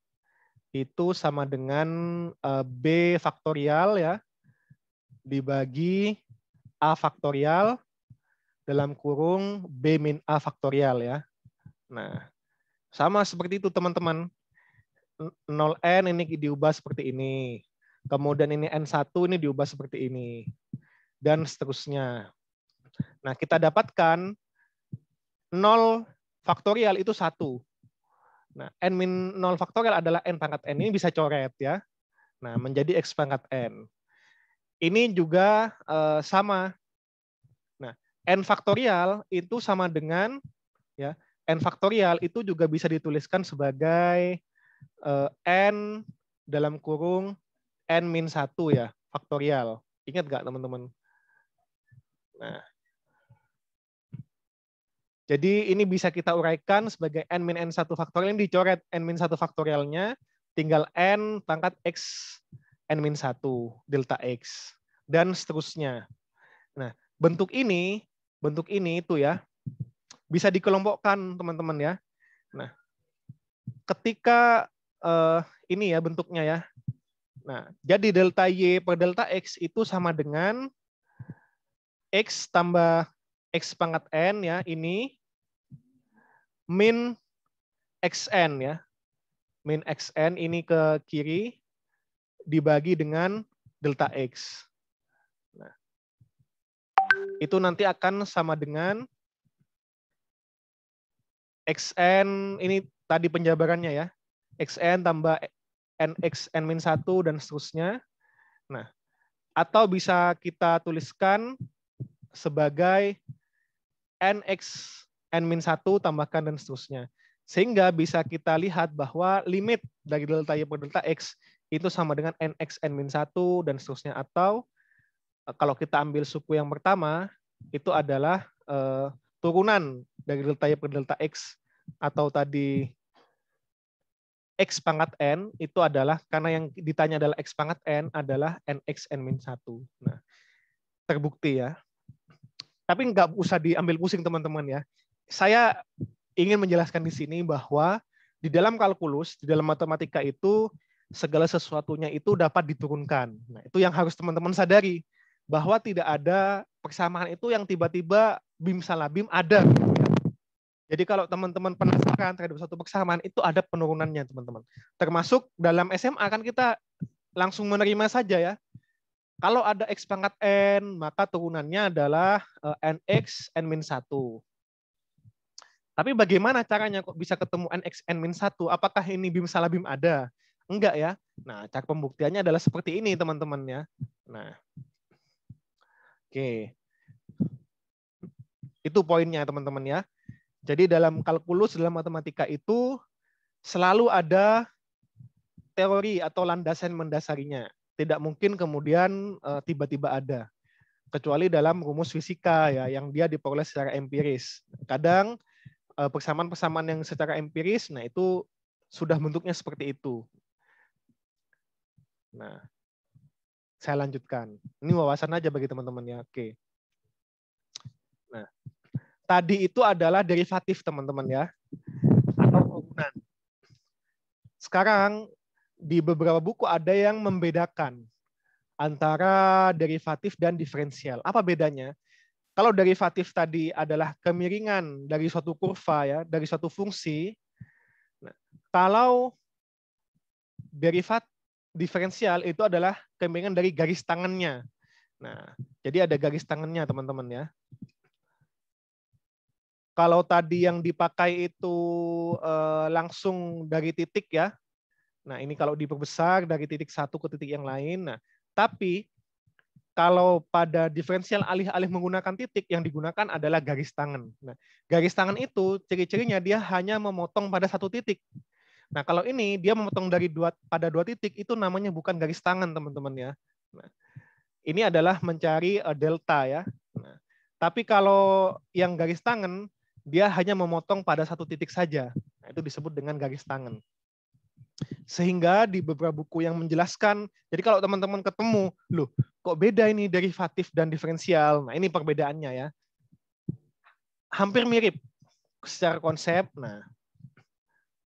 Itu sama dengan B faktorial ya dibagi A faktorial dalam kurung B min A faktorial ya. Nah, sama seperti itu teman-teman. 0n ini diubah seperti ini. Kemudian ini N1 ini diubah seperti ini. Dan seterusnya. Nah, kita dapatkan 0 faktorial itu 1. Nah, N min 0 faktorial adalah N pangkat N. Ini bisa coret ya. Nah, menjadi X pangkat N. Ini juga sama. Nah, N faktorial itu sama dengan ya, N faktorial itu juga bisa dituliskan sebagai N dalam kurung N min 1 ya, faktorial. Ingat nggak teman-teman? Nah, jadi ini bisa kita uraikan sebagai N min N1 faktorial, ini dicoret N min 1 faktorialnya, tinggal N pangkat X N min 1, delta X, dan seterusnya. Nah, bentuk ini itu ya, bisa dikelompokkan teman-teman ya. Nah, ketika ini ya bentuknya ya. Nah, jadi delta Y per delta X itu sama dengan X tambah X pangkat N ya, ini min XN ya. Min XN ini ke kiri dibagi dengan delta X. Nah, itu nanti akan sama dengan XN, ini tadi penjabarannya ya. XN tambah NX N min 1 dan seterusnya. Nah, atau bisa kita tuliskan sebagai NX N min 1 tambahkan dan seterusnya. Sehingga bisa kita lihat bahwa limit dari delta Y per delta X itu sama dengan NX N min 1 dan seterusnya. Atau kalau kita ambil suku yang pertama, itu adalah turunan dari delta Y per delta X atau tadi X pangkat N itu adalah, karena yang ditanya adalah X pangkat N adalah NX N min 1. Nah, terbukti ya. Tapi nggak usah diambil pusing teman-teman ya. Saya ingin menjelaskan di sini bahwa di dalam kalkulus, di dalam matematika itu, segala sesuatunya itu dapat diturunkan. Nah, itu yang harus teman-teman sadari. Bahwa tidak ada persamaan itu yang tiba-tiba bim salah bim ada. Jadi kalau teman-teman penasaran terhadap satu persamaan, itu ada penurunannya teman-teman. Termasuk dalam SMA kan kita langsung menerima saja ya. Kalau ada X pangkat N, maka turunannya adalah NX N min 1. Tapi bagaimana caranya kok bisa ketemu NX N min 1? Apakah ini bim salah bim ada? Enggak ya. Nah, cara pembuktiannya adalah seperti ini teman-teman ya. Nah, oke. Itu poinnya teman-teman ya. Jadi dalam kalkulus, dalam matematika itu selalu ada teori atau landasan mendasarinya. Tidak mungkin kemudian tiba-tiba ada. Kecuali dalam rumus fisika ya, yang dia diperoleh secara empiris. Kadang persamaan-persamaan yang secara empiris, nah itu sudah bentuknya seperti itu. Nah, saya lanjutkan. Ini wawasan aja bagi teman-teman ya. Oke. Nah, tadi itu adalah derivatif teman-teman ya, atau urunan. Sekarang di beberapa buku ada yang membedakan antara derivatif dan diferensial. Apa bedanya? Kalau derivatif tadi adalah kemiringan dari suatu kurva ya, dari suatu fungsi. Nah, kalau diferensial itu adalah kemiringan dari garis tangannya. Nah, jadi ada garis tangannya teman-teman ya. Kalau tadi yang dipakai itu langsung dari titik ya. Nah, ini kalau diperbesar dari titik satu ke titik yang lain. Nah, tapi kalau pada diferensial alih-alih menggunakan titik, yang digunakan adalah garis tangan. Nah, garis tangan itu ciri-cirinya dia hanya memotong pada satu titik. Nah, kalau ini dia memotong pada dua titik, itu namanya bukan garis tangan, teman-teman ya. Nah, ini adalah mencari delta ya. Nah, tapi kalau yang garis tangan, dia hanya memotong pada satu titik saja. Nah, itu disebut dengan garis tangan. Sehingga di beberapa buku yang menjelaskan, jadi kalau teman-teman ketemu, loh kok beda ini derivatif dan diferensial. Nah ini perbedaannya ya. Hampir mirip secara konsep. Nah,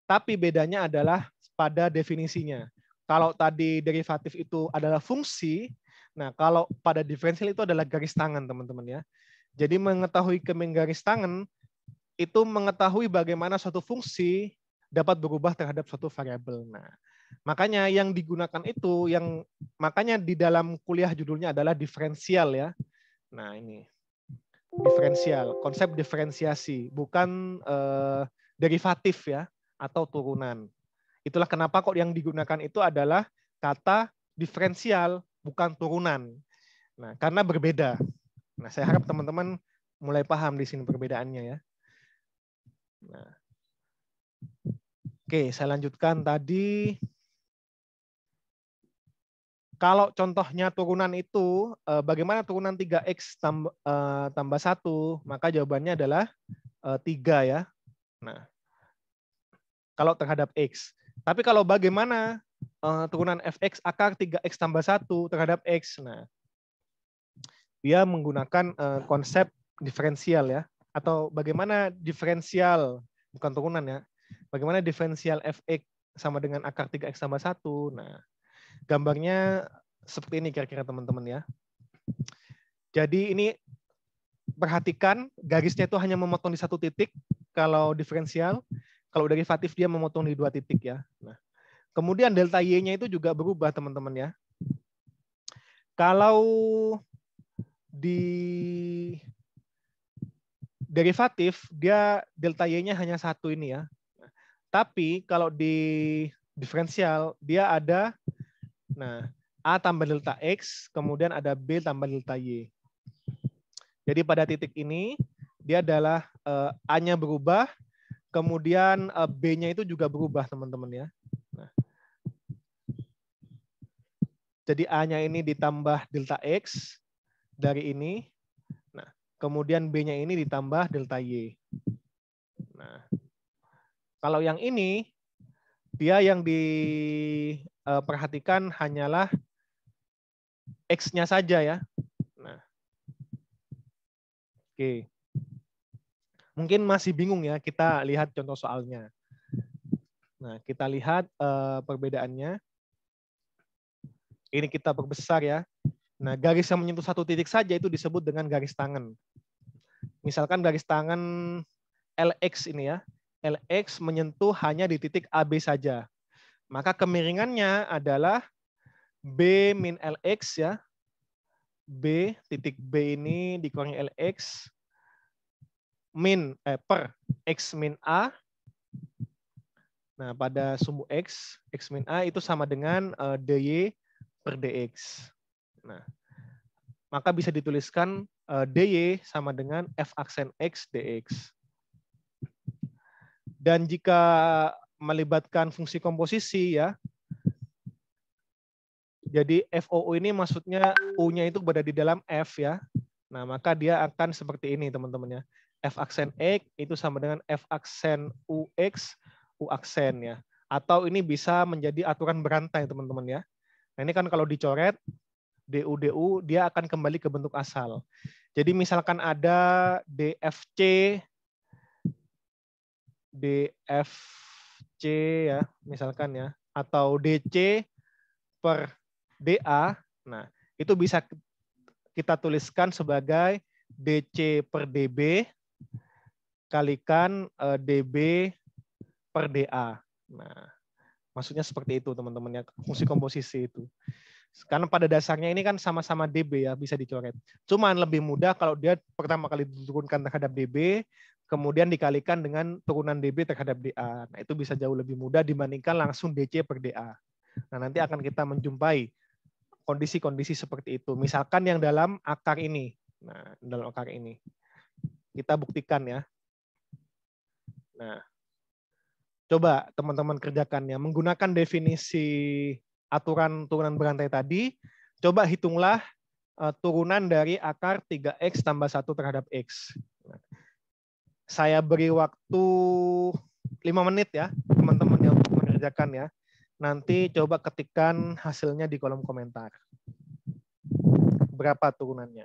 tapi bedanya adalah pada definisinya. Kalau tadi derivatif itu adalah fungsi, nah kalau pada diferensial itu adalah garis tangan teman-teman ya. Jadi mengetahui garis tangan itu mengetahui bagaimana suatu fungsi dapat berubah terhadap suatu variabel. Nah, makanya yang digunakan itu, makanya di dalam kuliah judulnya adalah diferensial ya. Nah ini diferensial, konsep diferensiasi, bukan derivatif ya atau turunan. Itulah kenapa kok yang digunakan itu adalah kata diferensial, bukan turunan. Nah, karena berbeda. Nah, saya harap teman-teman mulai paham di sini perbedaannya ya. Nah. Oke, saya lanjutkan tadi. Kalau contohnya turunan itu, bagaimana turunan 3X tambah 1, maka jawabannya adalah 3 ya. Nah, kalau terhadap X. Tapi kalau bagaimana turunan fx akar 3X tambah 1 terhadap X, nah, dia menggunakan konsep diferensial ya. Atau bagaimana diferensial, bukan turunan ya, bagaimana diferensial fx sama dengan akar 3X tambah 1. Nah, gambarnya seperti ini kira-kira teman-teman ya. Jadi ini perhatikan garisnya itu hanya memotong di satu titik kalau diferensial. Kalau derivatif dia memotong di 2 titik ya. Nah, kemudian delta y-nya itu juga berubah teman-teman ya. Kalau di derivatif dia delta y-nya hanya 1 ini ya. Tapi kalau di diferensial dia ada A tambah delta X, kemudian ada B tambah delta Y. Jadi pada titik ini dia adalah A-nya berubah, kemudian B-nya itu juga berubah teman-teman ya. Nah, jadi A-nya ini ditambah delta X dari ini. Nah, kemudian B-nya ini ditambah delta Y. Nah, kalau yang ini, dia yang diperhatikan hanyalah X-nya saja ya. Nah, oke. Mungkin masih bingung ya, kita lihat contoh soalnya. Nah, kita lihat perbedaannya. Ini kita perbesar ya. Nah, garis yang menyentuh satu titik saja itu disebut dengan garis tangan. Misalkan garis tangan LX ini ya. LX menyentuh hanya di titik AB saja. Maka kemiringannya adalah B min LX ya. B, titik B ini dikurangi LX per X min A. Nah, pada sumbu X min A itu sama dengan DY per DX. Nah, maka bisa dituliskan DY sama dengan F aksen X DX. Dan jika melibatkan fungsi komposisi ya, jadi FOU ini maksudnya U-nya itu berada di dalam F ya. Nah, maka dia akan seperti ini teman-teman ya. F aksen X itu sama dengan F aksen UX, U aksen ya. Atau ini bisa menjadi aturan berantai teman-teman ya. Nah, ini kan kalau dicoret, DU dia akan kembali ke bentuk asal. Jadi misalkan ada DFC ya, misalkan ya, atau DC per DA, nah itu bisa kita tuliskan sebagai DC per DB kalikan DB per DA. Nah, maksudnya seperti itu teman-teman ya, fungsi komposisi itu. Karena pada dasarnya ini kan sama-sama DB ya, bisa dicoret. Cuman lebih mudah kalau dia pertama kali diturunkan terhadap DB, kemudian dikalikan dengan turunan DB terhadap DA. Nah, itu bisa jauh lebih mudah dibandingkan langsung DC per DA. Nah, nanti akan kita menjumpai kondisi-kondisi seperti itu. Misalkan yang dalam akar ini. Nah, dalam akar ini. Kita buktikan ya. Nah, coba teman-teman kerjakannya. Menggunakan definisi aturan turunan berantai tadi, coba hitunglah turunan dari akar 3X tambah 1 terhadap X. Saya beri waktu 5 menit ya, teman-teman yang mengerjakan ya. Nanti coba ketikkan hasilnya di kolom komentar. Berapa turunannya?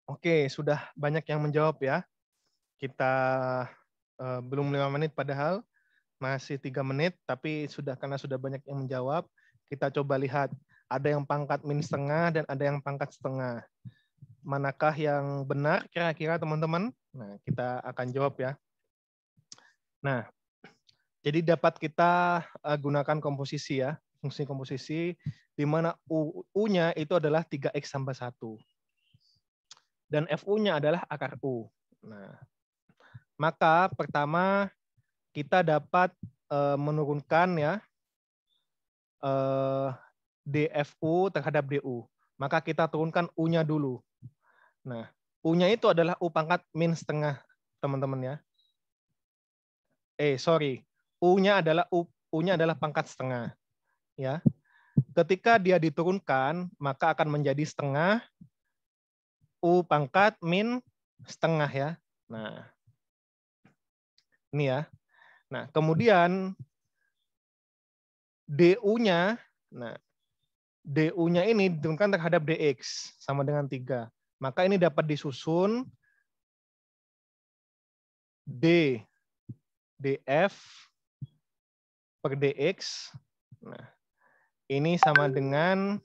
Oke, sudah banyak yang menjawab ya. Kita belum 5 menit padahal masih 3 menit, tapi karena sudah banyak yang menjawab, kita coba lihat. Ada yang pangkat min setengah dan ada yang pangkat setengah. Manakah yang benar kira-kira teman-teman? Nah, kita akan jawab ya. Nah, jadi dapat kita gunakan komposisi ya, fungsi komposisi, di mana U-nya itu adalah 3X tambah 1. Dan FU-nya adalah akar U. Nah, maka pertama kita dapat menurunkan ya DFU terhadap DU. Maka kita turunkan U-nya dulu. Nah, U-nya itu adalah U pangkat min setengah, teman-teman ya. U-nya adalah pangkat setengah. Ya. Ketika dia diturunkan, maka akan menjadi setengah U pangkat min setengah ya. Nah, ini ya. Nah, kemudian DU-nya, DU-nya ini diturunkan terhadap DX sama dengan 3. Maka ini dapat disusun DF per DX. Nah, ini sama dengan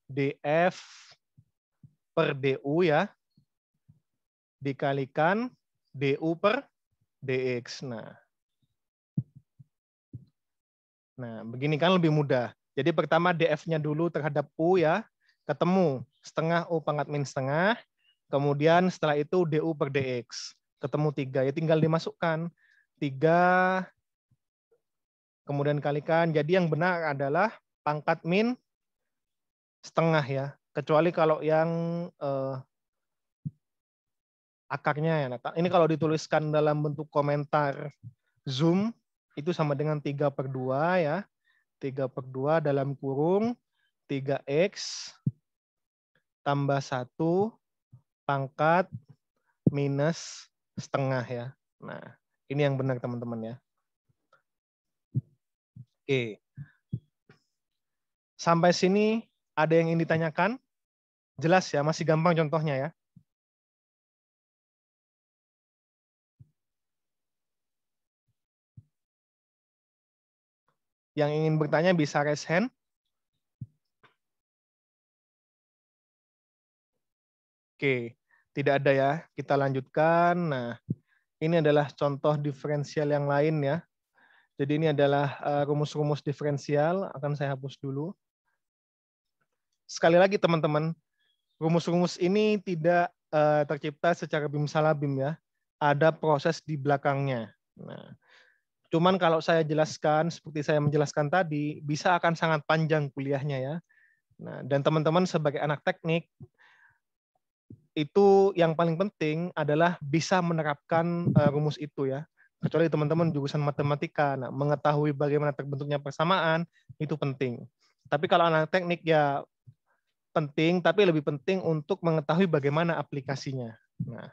DF per DU ya, dikalikan DU per DX. Nah, begini kan lebih mudah. Jadi pertama DF-nya dulu terhadap U ya, ketemu setengah U pangkat min setengah, kemudian setelah itu DU per DX, ketemu 3, ya tinggal dimasukkan 3, kemudian kalikan, jadi yang benar adalah pangkat min setengah ya, kecuali kalau yang akarnya ya. Nah, ini kalau dituliskan dalam bentuk komentar Zoom, itu sama dengan 3/2 ya. 3/2 dalam kurung 3X tambah 1 pangkat minus setengah ya. Nah, ini yang benar teman-teman ya. Oke. Sampai sini ada yang ingin ditanyakan? Jelas ya, masih gampang contohnya ya. Yang ingin bertanya bisa raise hand. Oke, tidak ada ya. Kita lanjutkan. Nah, ini adalah contoh diferensial yang lain ya. Jadi ini adalah rumus-rumus diferensial. Akan saya hapus dulu. Sekali lagi teman-teman, rumus-rumus ini tidak tercipta secara bim salah bim ya. Ada proses di belakangnya. Nah, cuman kalau saya jelaskan seperti saya menjelaskan tadi, bisa akan sangat panjang kuliahnya ya. Nah, dan teman-teman sebagai anak teknik itu yang paling penting adalah bisa menerapkan rumus itu ya. Kecuali teman-teman jurusan matematika, nah, mengetahui bagaimana terbentuknya persamaan itu penting. Tapi kalau anak teknik ya penting, tapi lebih penting untuk mengetahui bagaimana aplikasinya. Nah,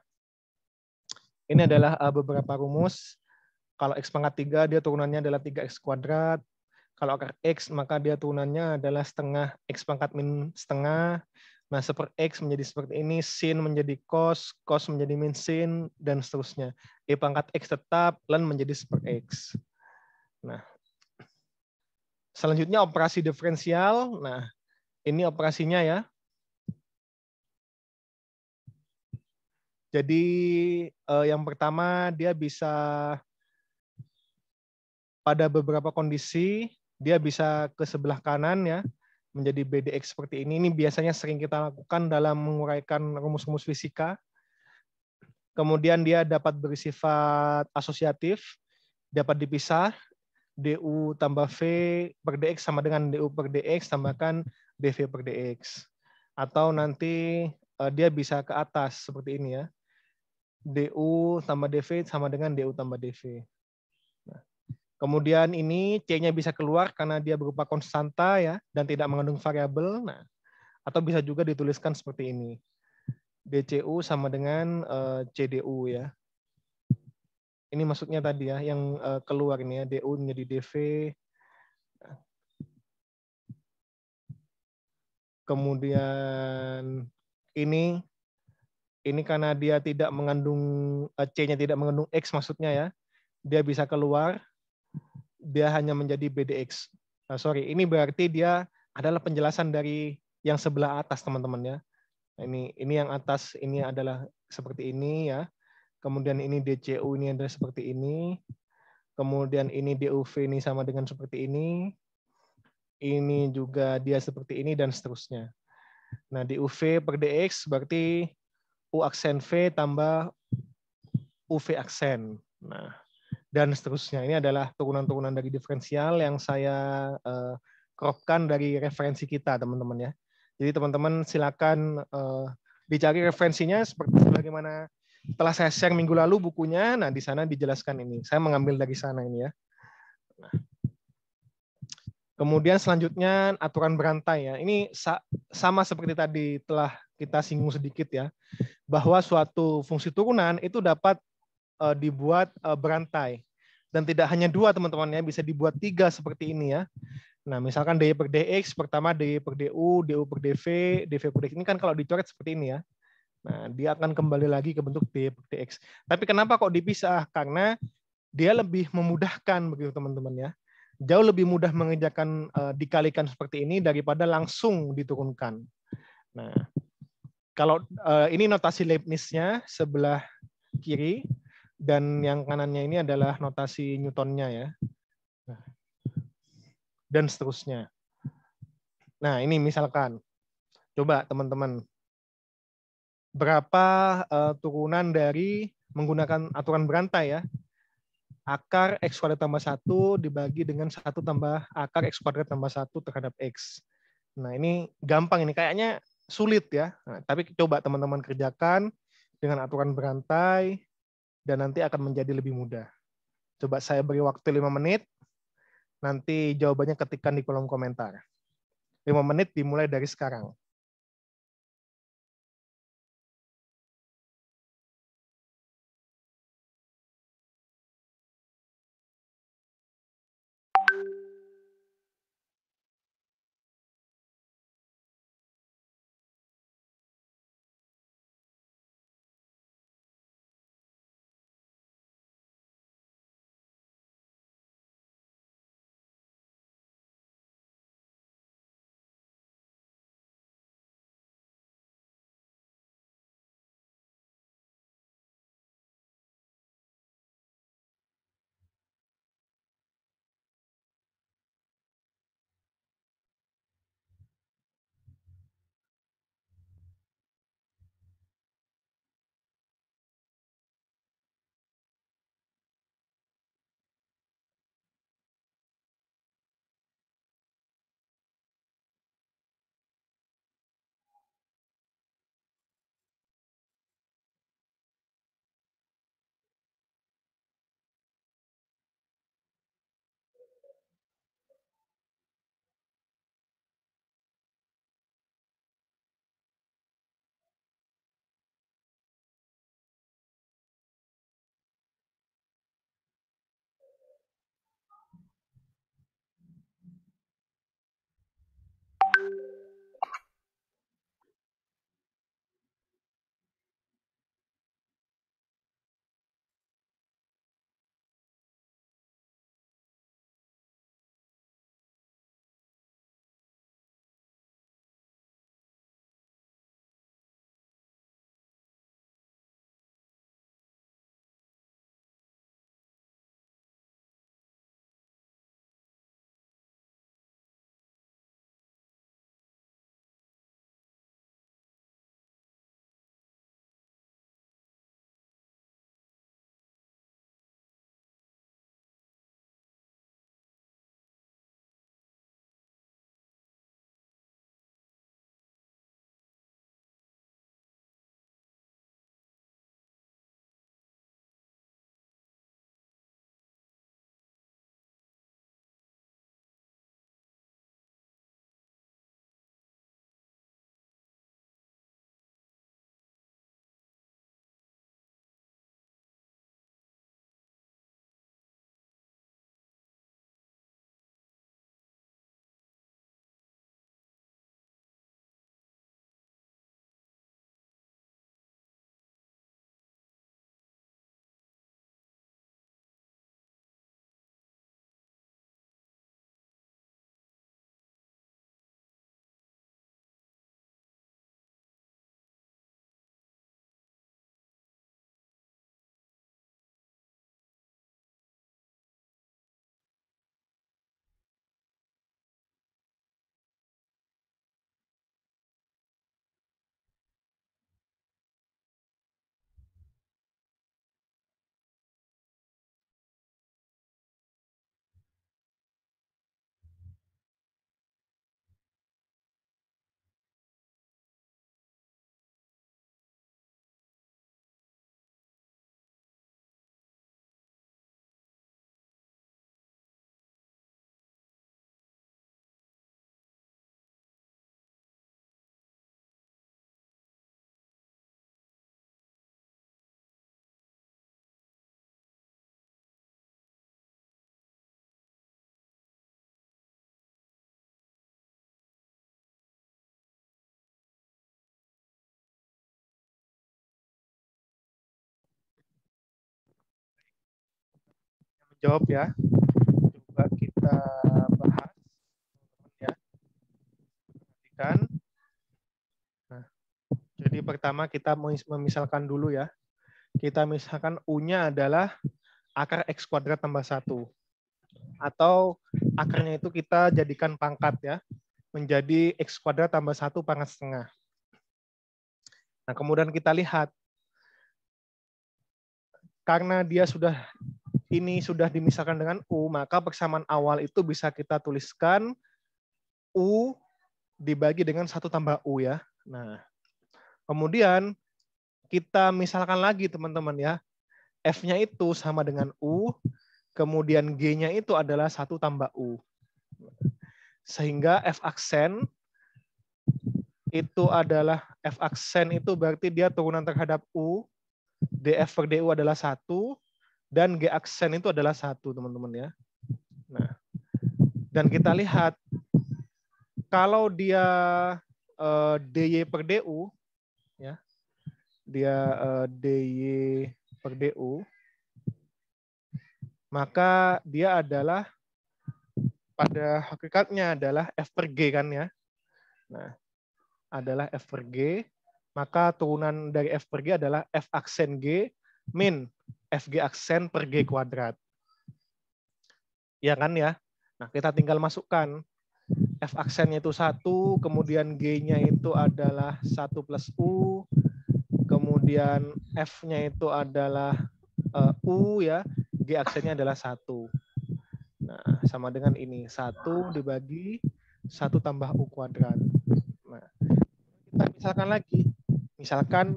ini adalah beberapa rumus. Kalau X pangkat 3, dia turunannya adalah 3X kuadrat. Kalau akar X, maka dia turunannya adalah setengah X pangkat min setengah. Nah, seper X menjadi seperti ini, sin menjadi cos, cos menjadi min sin, dan seterusnya. E pangkat X tetap, ln menjadi seper X. Nah, selanjutnya operasi diferensial. Nah, ini operasinya ya. Jadi yang pertama dia bisa pada beberapa kondisi dia bisa ke sebelah kanan ya, menjadi BDX seperti ini. Ini biasanya sering kita lakukan dalam menguraikan rumus-rumus fisika. Kemudian dia dapat bersifat asosiatif, dapat dipisah, du tambah v per dx sama dengan du per dx tambahkan dv per dx. Atau nanti dia bisa ke atas seperti ini ya. du tambah dv sama dengan du tambah dv. Nah, kemudian ini C-nya bisa keluar karena dia berupa konstanta ya dan tidak mengandung variabel. Nah, atau bisa juga dituliskan seperti ini. DCU sama dengan CDU ya. Ini maksudnya tadi ya yang keluar ini ya, DU menjadi DV. Kemudian ini karena dia tidak mengandung C-nya tidak mengandung X maksudnya ya. Dia bisa keluar. Dia hanya menjadi BDX. Nah, sorry, ini berarti dia adalah penjelasan dari yang sebelah atas teman-teman ya. Nah, ini yang atas ini adalah seperti ini ya. Kemudian ini DCU ini adalah seperti ini. Kemudian ini DUV ini sama dengan seperti ini. Ini juga dia seperti ini dan seterusnya. Nah, DUV per DX berarti U aksen V tambah UV aksen. Nah, dan seterusnya. Ini adalah turunan-turunan dari diferensial yang saya cropkan dari referensi kita, teman-teman ya. Jadi teman-teman silakan dicari referensinya seperti bagaimana telah saya share minggu lalu bukunya. Nah, di sana dijelaskan ini. Saya mengambil dari sana ini ya. Nah. Kemudian selanjutnya aturan berantai ya. Ini sama seperti tadi telah kita singgung sedikit ya. Bahwa suatu fungsi turunan itu dapat dibuat berantai. Dan tidak hanya dua teman-teman ya, bisa dibuat tiga seperti ini ya. Nah, misalkan dy per dx, pertama dy per du, du per dv, dv per dx. Ini kan kalau dicoret seperti ini ya. Nah, dia akan kembali lagi ke bentuk dy per dx. Tapi kenapa kok dipisah? Karena dia lebih memudahkan begitu teman-teman ya. Jauh lebih mudah mengerjakan dikalikan seperti ini daripada langsung diturunkan. Nah, kalau ini notasi Leibniz-nya sebelah kiri, dan yang kanannya ini adalah notasi Newton-nya ya. Dan seterusnya. Nah, ini misalkan. Coba teman-teman. Berapa turunan dari menggunakan aturan berantai ya. Akar X kuadrat tambah 1 dibagi dengan 1 tambah akar X kuadrat tambah 1 terhadap X. Nah, ini gampang ini. Kayaknya sulit ya. Nah, tapi coba teman-teman kerjakan dengan aturan berantai. Dan nanti akan menjadi lebih mudah. Coba saya beri waktu 5 menit, nanti jawabannya ketikkan di kolom komentar. 5 menit dimulai dari sekarang. jawab ya. Coba kita bahas ya. Perhatikan. Nah, jadi pertama kita memisalkan dulu ya. Kita misalkan U-nya adalah akar X kuadrat tambah 1. Atau akarnya itu kita jadikan pangkat ya. Menjadi X kuadrat tambah 1 pangkat setengah. Nah, kemudian kita lihat. Karena dia sudah dimisalkan dengan U, maka persamaan awal itu bisa kita tuliskan U dibagi dengan 1 tambah U ya. Nah, kemudian kita misalkan lagi teman-teman ya. F-nya itu sama dengan U, kemudian G-nya itu adalah 1 tambah U. Sehingga F aksen itu adalah F aksen itu berarti dia turunan terhadap U, DF per DU adalah 1, dan G aksen itu adalah 1, teman-teman ya. Nah, dan kita lihat kalau dia DY per DU, ya, dia DY per DU, maka dia adalah pada hakikatnya adalah F per G kan ya. Nah, adalah F per G, maka turunan dari F per G adalah F aksen G min FG aksen per G kuadrat. Ya kan ya? Nah, kita tinggal masukkan. F aksennya itu 1, kemudian G-nya itu adalah 1 plus U, kemudian F-nya itu adalah U ya, G aksennya adalah 1. Nah, sama dengan ini, 1 dibagi 1 tambah U kuadrat. Nah, kita misalkan lagi. Misalkan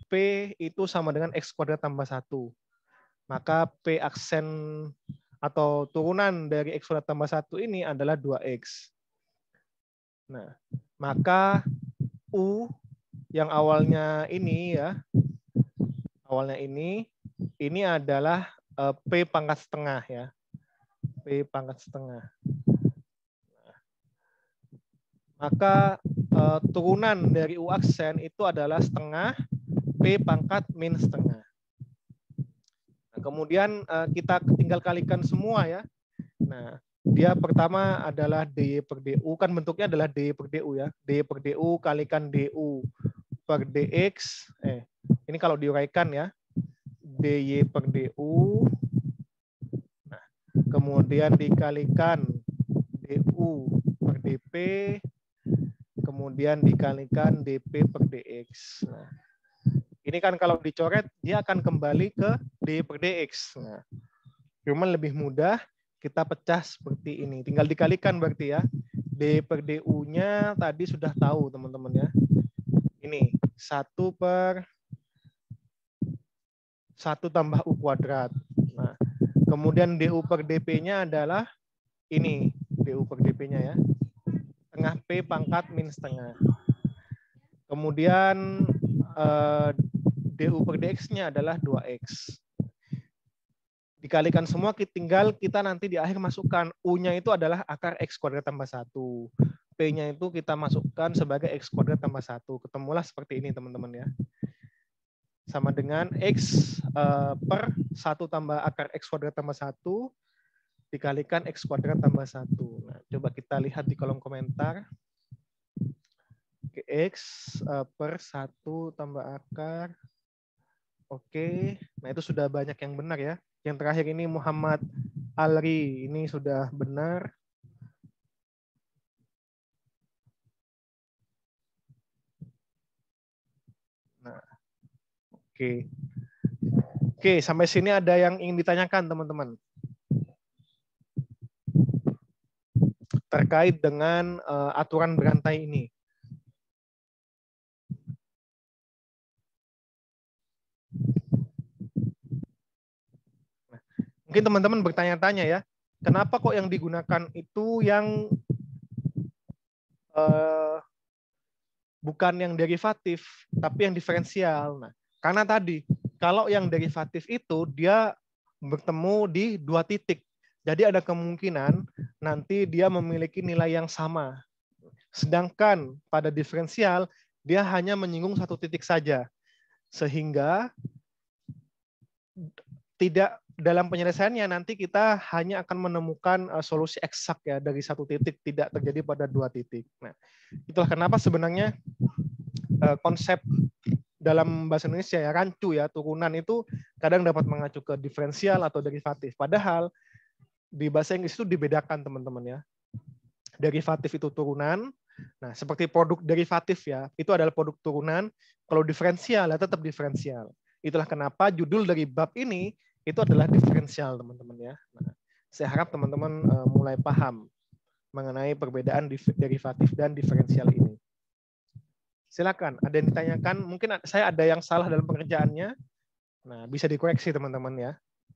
P itu sama dengan X kuadrat tambah 1. Maka P aksen atau turunan dari X kuadrat tambah 1 ini adalah 2X. Nah, maka U yang awalnya ini ya, awalnya ini adalah P pangkat setengah ya. P pangkat setengah. Nah, maka turunan dari U aksen itu adalah setengah P pangkat min setengah. Nah, kemudian kita tinggal kalikan semua ya. Nah, dia pertama adalah DY per DU, kan bentuknya adalah DY per DU ya. DY per DU kalikan DU per DX. Ini kalau diuraikan ya. DY per DU. Nah, kemudian dikalikan DU per DP. Kemudian dikalikan DP per DX. Nah, ini kan kalau dicoret, dia akan kembali ke D per DX. Nah, cuman lebih mudah kita pecah seperti ini. Tinggal dikalikan berarti ya. D per DU-nya tadi sudah tahu teman-teman ya. Ini 1 per 1 tambah U kuadrat. Nah, kemudian DU per DP-nya adalah ini. DU per DP-nya ya. Setengah P pangkat min setengah. Kemudian DU per DX-nya adalah 2X. Dikalikan semua, tinggal kita nanti di akhir masukkan. U-nya itu adalah akar X kuadrat tambah 1. P-nya itu kita masukkan sebagai X kuadrat tambah 1. Ketemulah seperti ini teman-teman ya. Sama dengan X per 1 tambah akar X kuadrat tambah 1 dikalikan X kuadrat tambah 1. Nah, coba kita lihat di kolom komentar. X per 1 tambah akar. Oke, nah itu sudah banyak yang benar ya. Yang terakhir ini Muhammad Alri, ini sudah benar. Nah, oke. Oke, sampai sini ada yang ingin ditanyakan teman-teman? Terkait dengan aturan berantai ini. Mungkin teman-teman bertanya-tanya ya, kenapa kok yang digunakan itu yang bukan yang derivatif, tapi yang diferensial. Nah, karena tadi, kalau yang derivatif itu dia bertemu di 2 titik. Jadi ada kemungkinan nanti dia memiliki nilai yang sama. Sedangkan pada diferensial, dia hanya menyinggung 1 titik saja. Sehingga tidak dalam penyelesaiannya nanti kita hanya akan menemukan solusi eksak ya dari satu titik, tidak terjadi pada dua titik. Nah, itulah kenapa sebenarnya konsep dalam bahasa Indonesia ya rancu ya turunan itu kadang dapat mengacu ke diferensial atau derivatif. Padahal di bahasa Inggris itu dibedakan teman-teman ya. Derivatif itu turunan. Nah, seperti produk derivatif ya, itu adalah produk turunan. Kalau diferensial ya tetap diferensial. Itulah kenapa judul dari bab ini itu adalah diferensial teman-teman ya. Nah, saya harap teman-teman mulai paham mengenai perbedaan derivatif dan diferensial ini. Silakan, ada yang ditanyakan, mungkin saya ada yang salah dalam pengerjaannya. Nah, bisa dikoreksi teman-teman ya.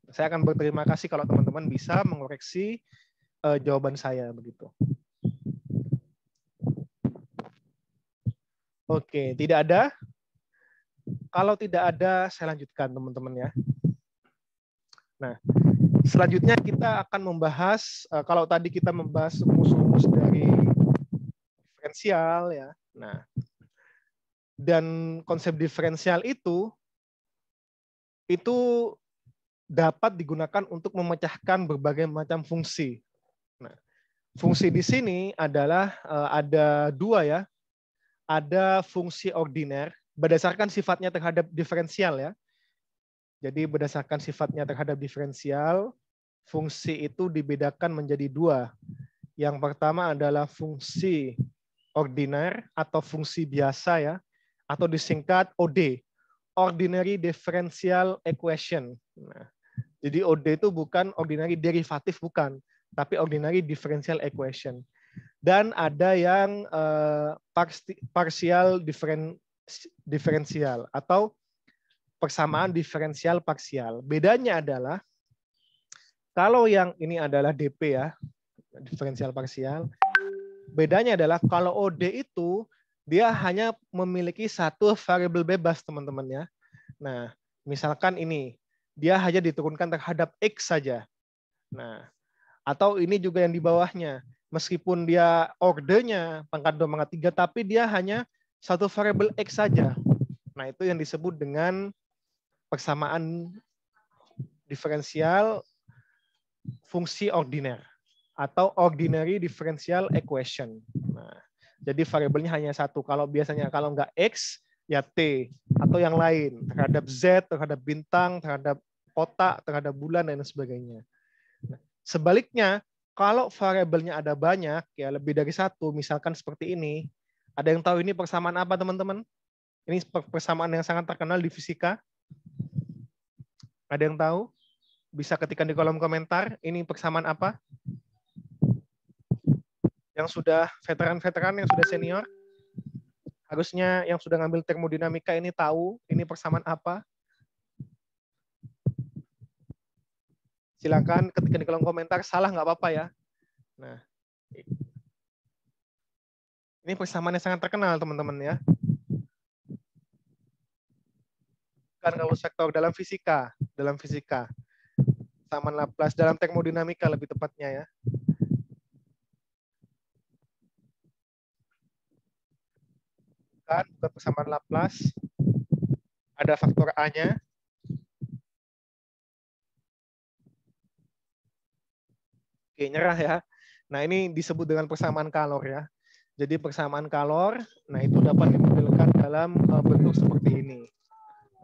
Saya akan berterima kasih kalau teman-teman bisa mengoreksi jawaban saya begitu. Oke, tidak ada. Kalau tidak ada, saya lanjutkan teman-teman ya. Nah, selanjutnya kita akan membahas, kalau tadi kita membahas rumus-rumus dari diferensial ya. Nah, dan konsep diferensial itu dapat digunakan untuk memecahkan berbagai macam fungsi. Nah, fungsi di sini adalah ada dua ya. Ada fungsi ordiner berdasarkan sifatnya terhadap diferensial ya. Jadi berdasarkan sifatnya terhadap diferensial, fungsi itu dibedakan menjadi dua. Yang pertama adalah fungsi ordiner atau fungsi biasa ya, atau disingkat OD, Ordinary Differential Equation. Nah, jadi OD itu bukan ordinary derivatif, bukan, tapi Ordinary Differential Equation. Dan ada yang partial differential atau persamaan diferensial parsial. Bedanya adalah kalau yang ini adalah DP ya, diferensial parsial. Bedanya adalah kalau OD itu dia hanya memiliki satu variabel bebas teman-teman ya. Nah, misalkan ini dia hanya diturunkan terhadap X saja. Nah, atau ini juga yang di bawahnya. Meskipun dia ordernya pangkat 2 pangkat 3, tapi dia hanya satu variabel X saja. Nah, itu yang disebut dengan persamaan diferensial fungsi ordiner atau ordinary differential equation. Nah, jadi variabelnya hanya satu. Kalau biasanya kalau nggak X, ya T atau yang lain terhadap Z, terhadap bintang, terhadap kotak, terhadap bulan dan sebagainya. Nah, sebaliknya, kalau variabelnya ada banyak, ya lebih dari satu, misalkan seperti ini. Ada yang tahu ini persamaan apa, teman-teman? Ini persamaan yang sangat terkenal di fisika. Ada yang tahu? Bisa ketikkan di kolom komentar. Ini persamaan apa? Yang sudah veteran-veteran, yang sudah senior. Harusnya yang sudah ngambil termodinamika ini tahu ini persamaan apa. Silakan ketikkan di kolom komentar. Salah nggak apa-apa ya. Nah, ini persamaan yang sangat terkenal, teman-teman ya. Kan kalau sektor dalam fisika, persamaan Laplace, dalam termodinamika lebih tepatnya ya. Kan bukan persamaan Laplace, ada faktor A-nya. Oke, nyerah ya. Nah, ini disebut dengan persamaan Kalor ya. Jadi persamaan Kalor, nah itu dapat dimodelkan dalam bentuk seperti ini.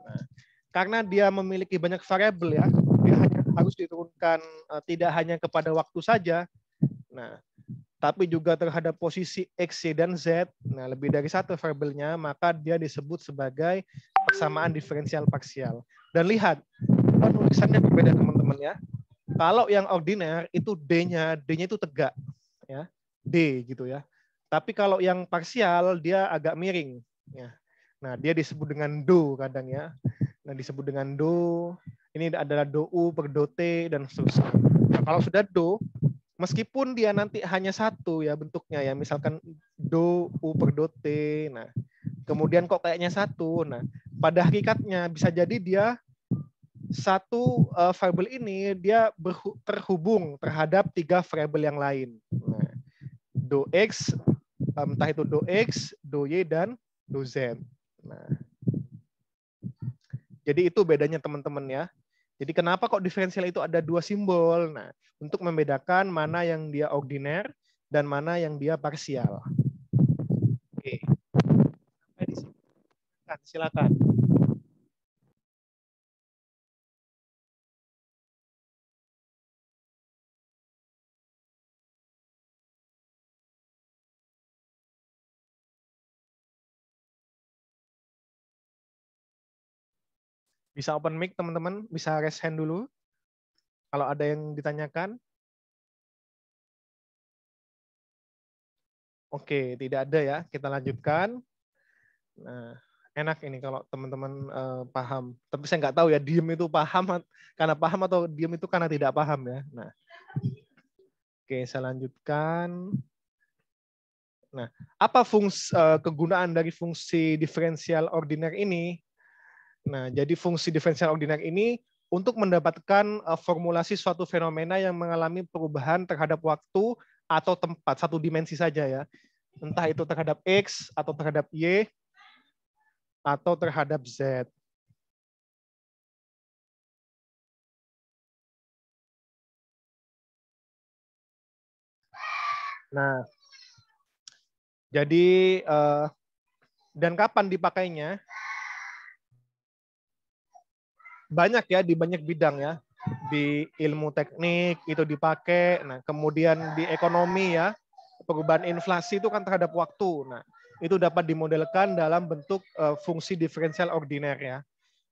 Nah, karena dia memiliki banyak variabel ya, dia hanya harus diturunkan tidak hanya kepada waktu saja, nah, tapi juga terhadap posisi X, Y, dan Z. Nah, lebih dari satu variabelnya, maka dia disebut sebagai persamaan diferensial parsial. Dan lihat, penulisannya berbeda teman-teman ya. Kalau yang ordiner itu D-nya itu tegak ya, D gitu ya. Tapi kalau yang parsial dia agak miring ya. Nah, dia disebut dengan do kadang ya. Nah, disebut dengan do. Ini adalah do U per do T dan seterusnya. Nah, kalau sudah do, meskipun dia nanti hanya satu ya bentuknya ya, misalkan do U per do T. Nah, kemudian kok kayaknya satu. Nah, pada hakikatnya bisa jadi dia satu variabel ini dia terhubung terhadap tiga variabel yang lain. Nah, do X, entah itu do X, do Y, dan do Z. Nah, jadi itu bedanya teman-teman ya. Jadi kenapa kok diferensial itu ada 2 simbol? Nah, untuk membedakan mana yang dia ordiner dan mana yang dia parsial. Oke. Sampai di sini. Silakan. Bisa open mic teman-teman, bisa raise hand dulu. Kalau ada yang ditanyakan. Oke, tidak ada ya. Kita lanjutkan. Nah, enak ini kalau teman-teman paham. Tapi saya nggak tahu ya, diem itu paham karena paham atau diem itu karena tidak paham ya. Nah, oke, saya lanjutkan. Nah, apa fungsi kegunaan dari fungsi diferensial ordiner ini? Nah, jadi fungsi diferensial ordiner ini untuk mendapatkan formulasi suatu fenomena yang mengalami perubahan terhadap waktu atau tempat, satu dimensi saja ya. Entah itu terhadap X atau terhadap Y atau terhadap Z. Nah, jadi dan kapan dipakainya? Banyak ya, di banyak bidang ya. Di ilmu teknik itu dipakai. Nah, kemudian di ekonomi ya, perubahan inflasi itu kan terhadap waktu. Nah, itu dapat dimodelkan dalam bentuk fungsi diferensial ordiner ya.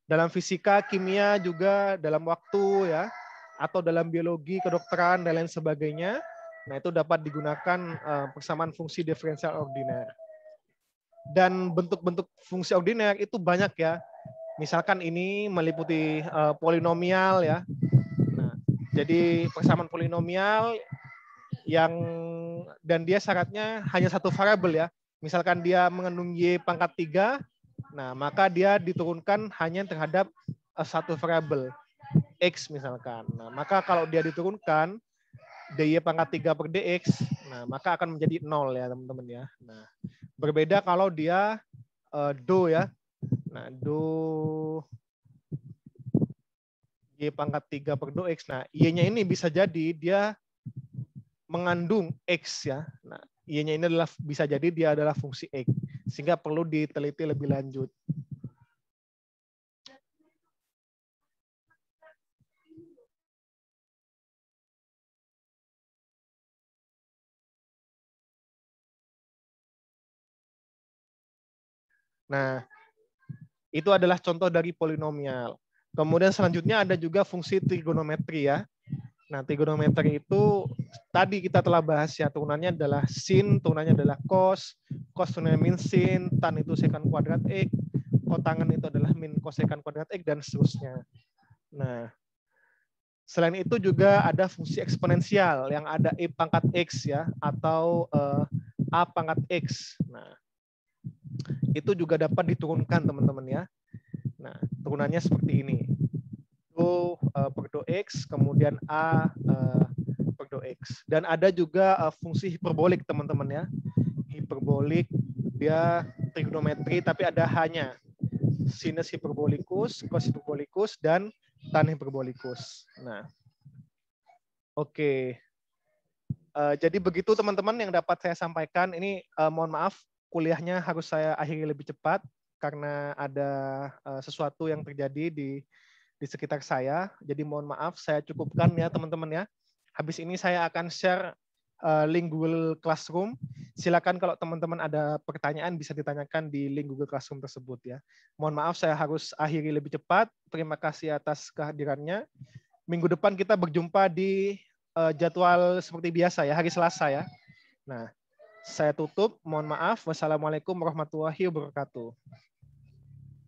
Dalam fisika, kimia juga dalam waktu ya, atau dalam biologi, kedokteran dan lain sebagainya. Nah, itu dapat digunakan persamaan fungsi diferensial ordiner. Dan bentuk-bentuk fungsi ordiner itu banyak ya. Misalkan ini meliputi polinomial ya. Nah, jadi persamaan polinomial yang dan dia syaratnya hanya satu variabel ya. Misalkan dia mengandung y pangkat 3, nah maka dia diturunkan hanya terhadap satu variabel x misalkan. Nah, maka kalau dia diturunkan dy pangkat 3 per dx, nah maka akan menjadi 0 ya teman-teman ya. Nah, berbeda kalau dia do ya. Nah, do y pangkat 3 per do x. Nah, y-nya ini bisa jadi dia mengandung x ya. Nah, y-nya ini adalah bisa jadi dia adalah fungsi x, sehingga perlu diteliti lebih lanjut. Nah, itu adalah contoh dari polinomial. Kemudian selanjutnya ada juga fungsi trigonometri ya. Nah, trigonometri itu tadi kita telah bahas ya, turunannya adalah sin, turunannya adalah cos, cos turunannya min sin, tan itu sekant kuadrat x, kotangan itu adalah min kosekant kuadrat x, dan seterusnya. Nah, selain itu juga ada fungsi eksponensial yang ada e pangkat x ya, atau a pangkat x. Nah, itu juga dapat diturunkan teman-teman ya. Nah, turunannya seperti ini. Do per do x, kemudian a per do x. Dan ada juga fungsi hiperbolik teman-teman ya. Hiperbolik dia trigonometri tapi ada hanya sinus hiperbolikus, cos hiperbolikus, dan tan hiperbolikus. Nah, oke. Jadi begitu teman-teman yang dapat saya sampaikan. Ini mohon maaf kuliahnya harus saya akhiri lebih cepat karena ada sesuatu yang terjadi di sekitar saya. Jadi mohon maaf, saya cukupkan ya teman-teman ya. Habis ini saya akan share link Google Classroom. Silakan kalau teman-teman ada pertanyaan bisa ditanyakan di link Google Classroom tersebut ya. Mohon maaf saya harus akhiri lebih cepat. Terima kasih atas kehadirannya. Minggu depan kita berjumpa di jadwal seperti biasa ya, hari Selasa ya. Nah, saya tutup. Mohon maaf. Wassalamualaikum warahmatullahi wabarakatuh.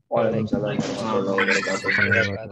Waalaikumsalam warahmatullahi wabarakatuh.